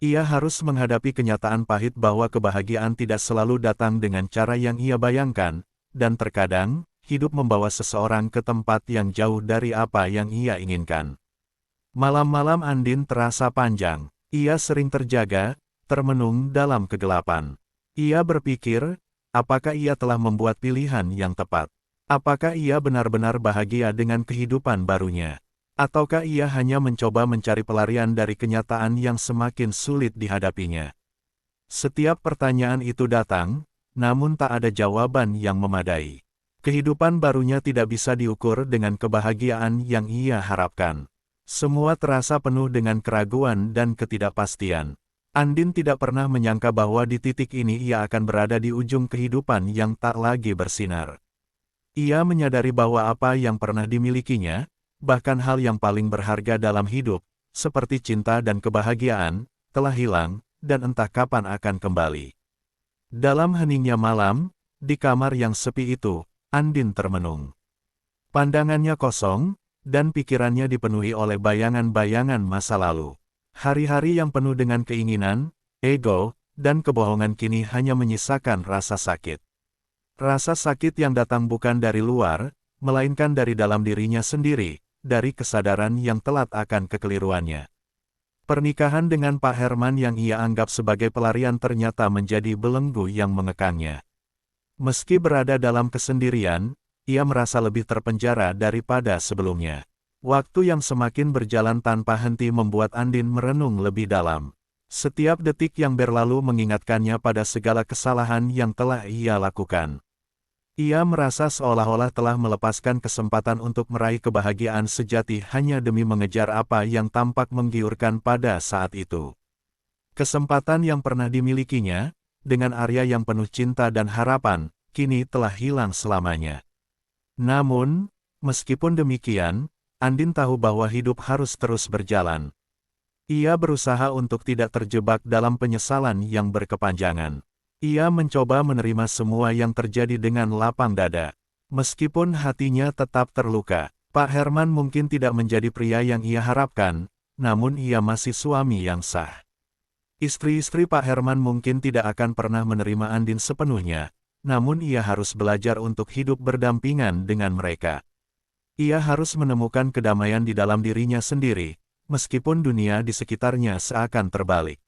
Ia harus menghadapi kenyataan pahit bahwa kebahagiaan tidak selalu datang dengan cara yang ia bayangkan, dan terkadang, hidup membawa seseorang ke tempat yang jauh dari apa yang ia inginkan. Malam-malam Andin terasa panjang. Ia sering terjaga, termenung dalam kegelapan. Ia berpikir, apakah ia telah membuat pilihan yang tepat? Apakah ia benar-benar bahagia dengan kehidupan barunya? Ataukah ia hanya mencoba mencari pelarian dari kenyataan yang semakin sulit dihadapinya? Setiap pertanyaan itu datang, namun tak ada jawaban yang memadai. Kehidupan barunya tidak bisa diukur dengan kebahagiaan yang ia harapkan. Semua terasa penuh dengan keraguan dan ketidakpastian. Andin tidak pernah menyangka bahwa di titik ini ia akan berada di ujung kehidupan yang tak lagi bersinar. Ia menyadari bahwa apa yang pernah dimilikinya, bahkan hal yang paling berharga dalam hidup, seperti cinta dan kebahagiaan, telah hilang, dan entah kapan akan kembali. Dalam heningnya malam, di kamar yang sepi itu, Andin termenung. Pandangannya kosong, dan pikirannya dipenuhi oleh bayangan-bayangan masa lalu. Hari-hari yang penuh dengan keinginan, ego, dan kebohongan kini hanya menyisakan rasa sakit. Rasa sakit yang datang bukan dari luar, melainkan dari dalam dirinya sendiri, dari kesadaran yang telat akan kekeliruannya. Pernikahan dengan Pak Herman yang ia anggap sebagai pelarian ternyata menjadi belenggu yang mengekangnya. Meski berada dalam kesendirian, ia merasa lebih terpenjara daripada sebelumnya. Waktu yang semakin berjalan tanpa henti membuat Andin merenung lebih dalam. Setiap detik yang berlalu mengingatkannya pada segala kesalahan yang telah ia lakukan. Ia merasa seolah-olah telah melepaskan kesempatan untuk meraih kebahagiaan sejati hanya demi mengejar apa yang tampak menggiurkan pada saat itu. Kesempatan yang pernah dimilikinya, dengan Arya yang penuh cinta dan harapan, kini telah hilang selamanya. Namun, meskipun demikian, Andin tahu bahwa hidup harus terus berjalan. Ia berusaha untuk tidak terjebak dalam penyesalan yang berkepanjangan. Ia mencoba menerima semua yang terjadi dengan lapang dada. Meskipun hatinya tetap terluka, Pak Herman mungkin tidak menjadi pria yang ia harapkan, namun ia masih suami yang sah. Istri-istri Pak Herman mungkin tidak akan pernah menerima Andin sepenuhnya, namun ia harus belajar untuk hidup berdampingan dengan mereka. Ia harus menemukan kedamaian di dalam dirinya sendiri, meskipun dunia di sekitarnya seakan terbalik.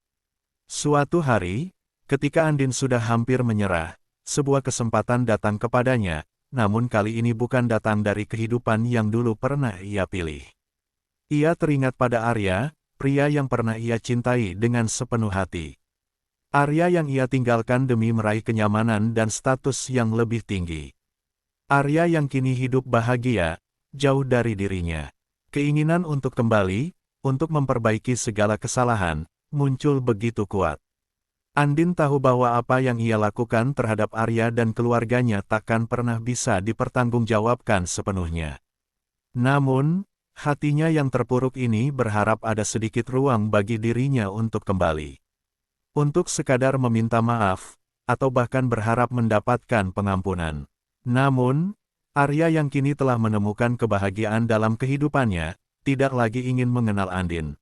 Suatu hari, ketika Andin sudah hampir menyerah, sebuah kesempatan datang kepadanya, namun kali ini bukan datang dari kehidupan yang dulu pernah ia pilih. Ia teringat pada Arya, pria yang pernah ia cintai dengan sepenuh hati. Arya yang ia tinggalkan demi meraih kenyamanan dan status yang lebih tinggi. Arya yang kini hidup bahagia, jauh dari dirinya. Keinginan untuk kembali, untuk memperbaiki segala kesalahan, muncul begitu kuat. Andin tahu bahwa apa yang ia lakukan terhadap Arya dan keluarganya takkan pernah bisa dipertanggungjawabkan sepenuhnya. Namun, hatinya yang terpuruk ini berharap ada sedikit ruang bagi dirinya untuk kembali. Untuk sekadar meminta maaf, atau bahkan berharap mendapatkan pengampunan. Namun, Arya yang kini telah menemukan kebahagiaan dalam kehidupannya, tidak lagi ingin mengenal Andin.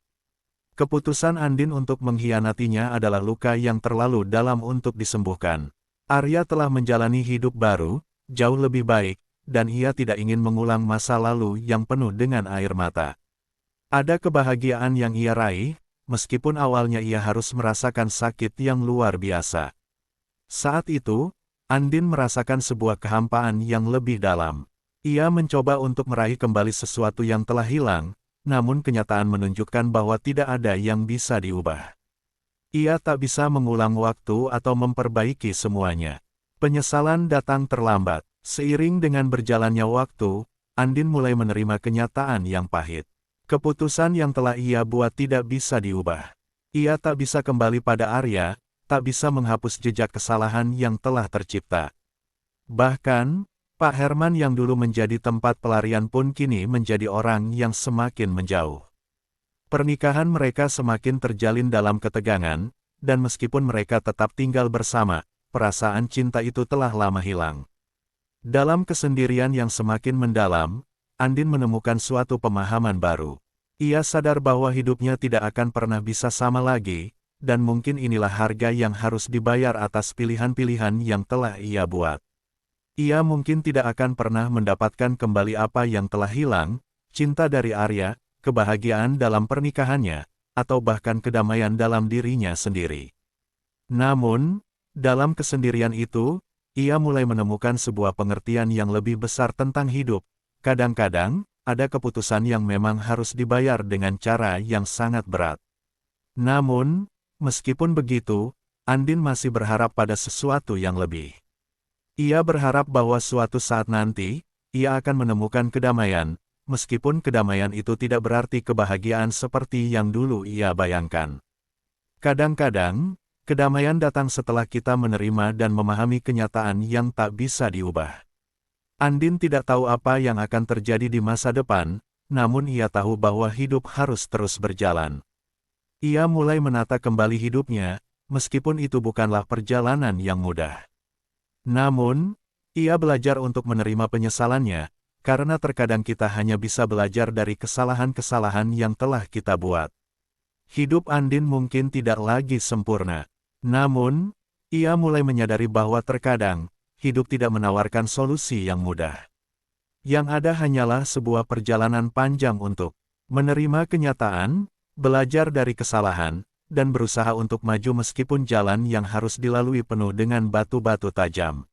Keputusan Andin untuk mengkhianatinya adalah luka yang terlalu dalam untuk disembuhkan. Arya telah menjalani hidup baru, jauh lebih baik, dan ia tidak ingin mengulang masa lalu yang penuh dengan air mata. Ada kebahagiaan yang ia raih, meskipun awalnya ia harus merasakan sakit yang luar biasa. Saat itu, Andin merasakan sebuah kehampaan yang lebih dalam. Ia mencoba untuk meraih kembali sesuatu yang telah hilang, namun kenyataan menunjukkan bahwa tidak ada yang bisa diubah. Ia tak bisa mengulang waktu atau memperbaiki semuanya. Penyesalan datang terlambat. Seiring dengan berjalannya waktu, Andin mulai menerima kenyataan yang pahit. Keputusan yang telah ia buat tidak bisa diubah. Ia tak bisa kembali pada Arya, tak bisa menghapus jejak kesalahan yang telah tercipta. Bahkan, Pak Herman yang dulu menjadi tempat pelarian pun kini menjadi orang yang semakin menjauh. Pernikahan mereka semakin terjalin dalam ketegangan, dan meskipun mereka tetap tinggal bersama, perasaan cinta itu telah lama hilang. Dalam kesendirian yang semakin mendalam, Andin menemukan suatu pemahaman baru. Ia sadar bahwa hidupnya tidak akan pernah bisa sama lagi, dan mungkin inilah harga yang harus dibayar atas pilihan-pilihan yang telah ia buat. Ia mungkin tidak akan pernah mendapatkan kembali apa yang telah hilang, cinta dari Arya, kebahagiaan dalam pernikahannya, atau bahkan kedamaian dalam dirinya sendiri. Namun, dalam kesendirian itu, ia mulai menemukan sebuah pengertian yang lebih besar tentang hidup. Kadang-kadang, ada keputusan yang memang harus dibayar dengan cara yang sangat berat. Namun, meskipun begitu, Andin masih berharap pada sesuatu yang lebih. Ia berharap bahwa suatu saat nanti, ia akan menemukan kedamaian, meskipun kedamaian itu tidak berarti kebahagiaan seperti yang dulu ia bayangkan. Kadang-kadang, kedamaian datang setelah kita menerima dan memahami kenyataan yang tak bisa diubah. Andin tidak tahu apa yang akan terjadi di masa depan, namun ia tahu bahwa hidup harus terus berjalan. Ia mulai menata kembali hidupnya, meskipun itu bukanlah perjalanan yang mudah. Namun, ia belajar untuk menerima penyesalannya, karena terkadang kita hanya bisa belajar dari kesalahan-kesalahan yang telah kita buat. Hidup Andin mungkin tidak lagi sempurna. Namun, ia mulai menyadari bahwa terkadang, hidup tidak menawarkan solusi yang mudah. Yang ada hanyalah sebuah perjalanan panjang untuk menerima kenyataan, belajar dari kesalahan, dan berusaha untuk maju meskipun jalan yang harus dilalui penuh dengan batu-batu tajam.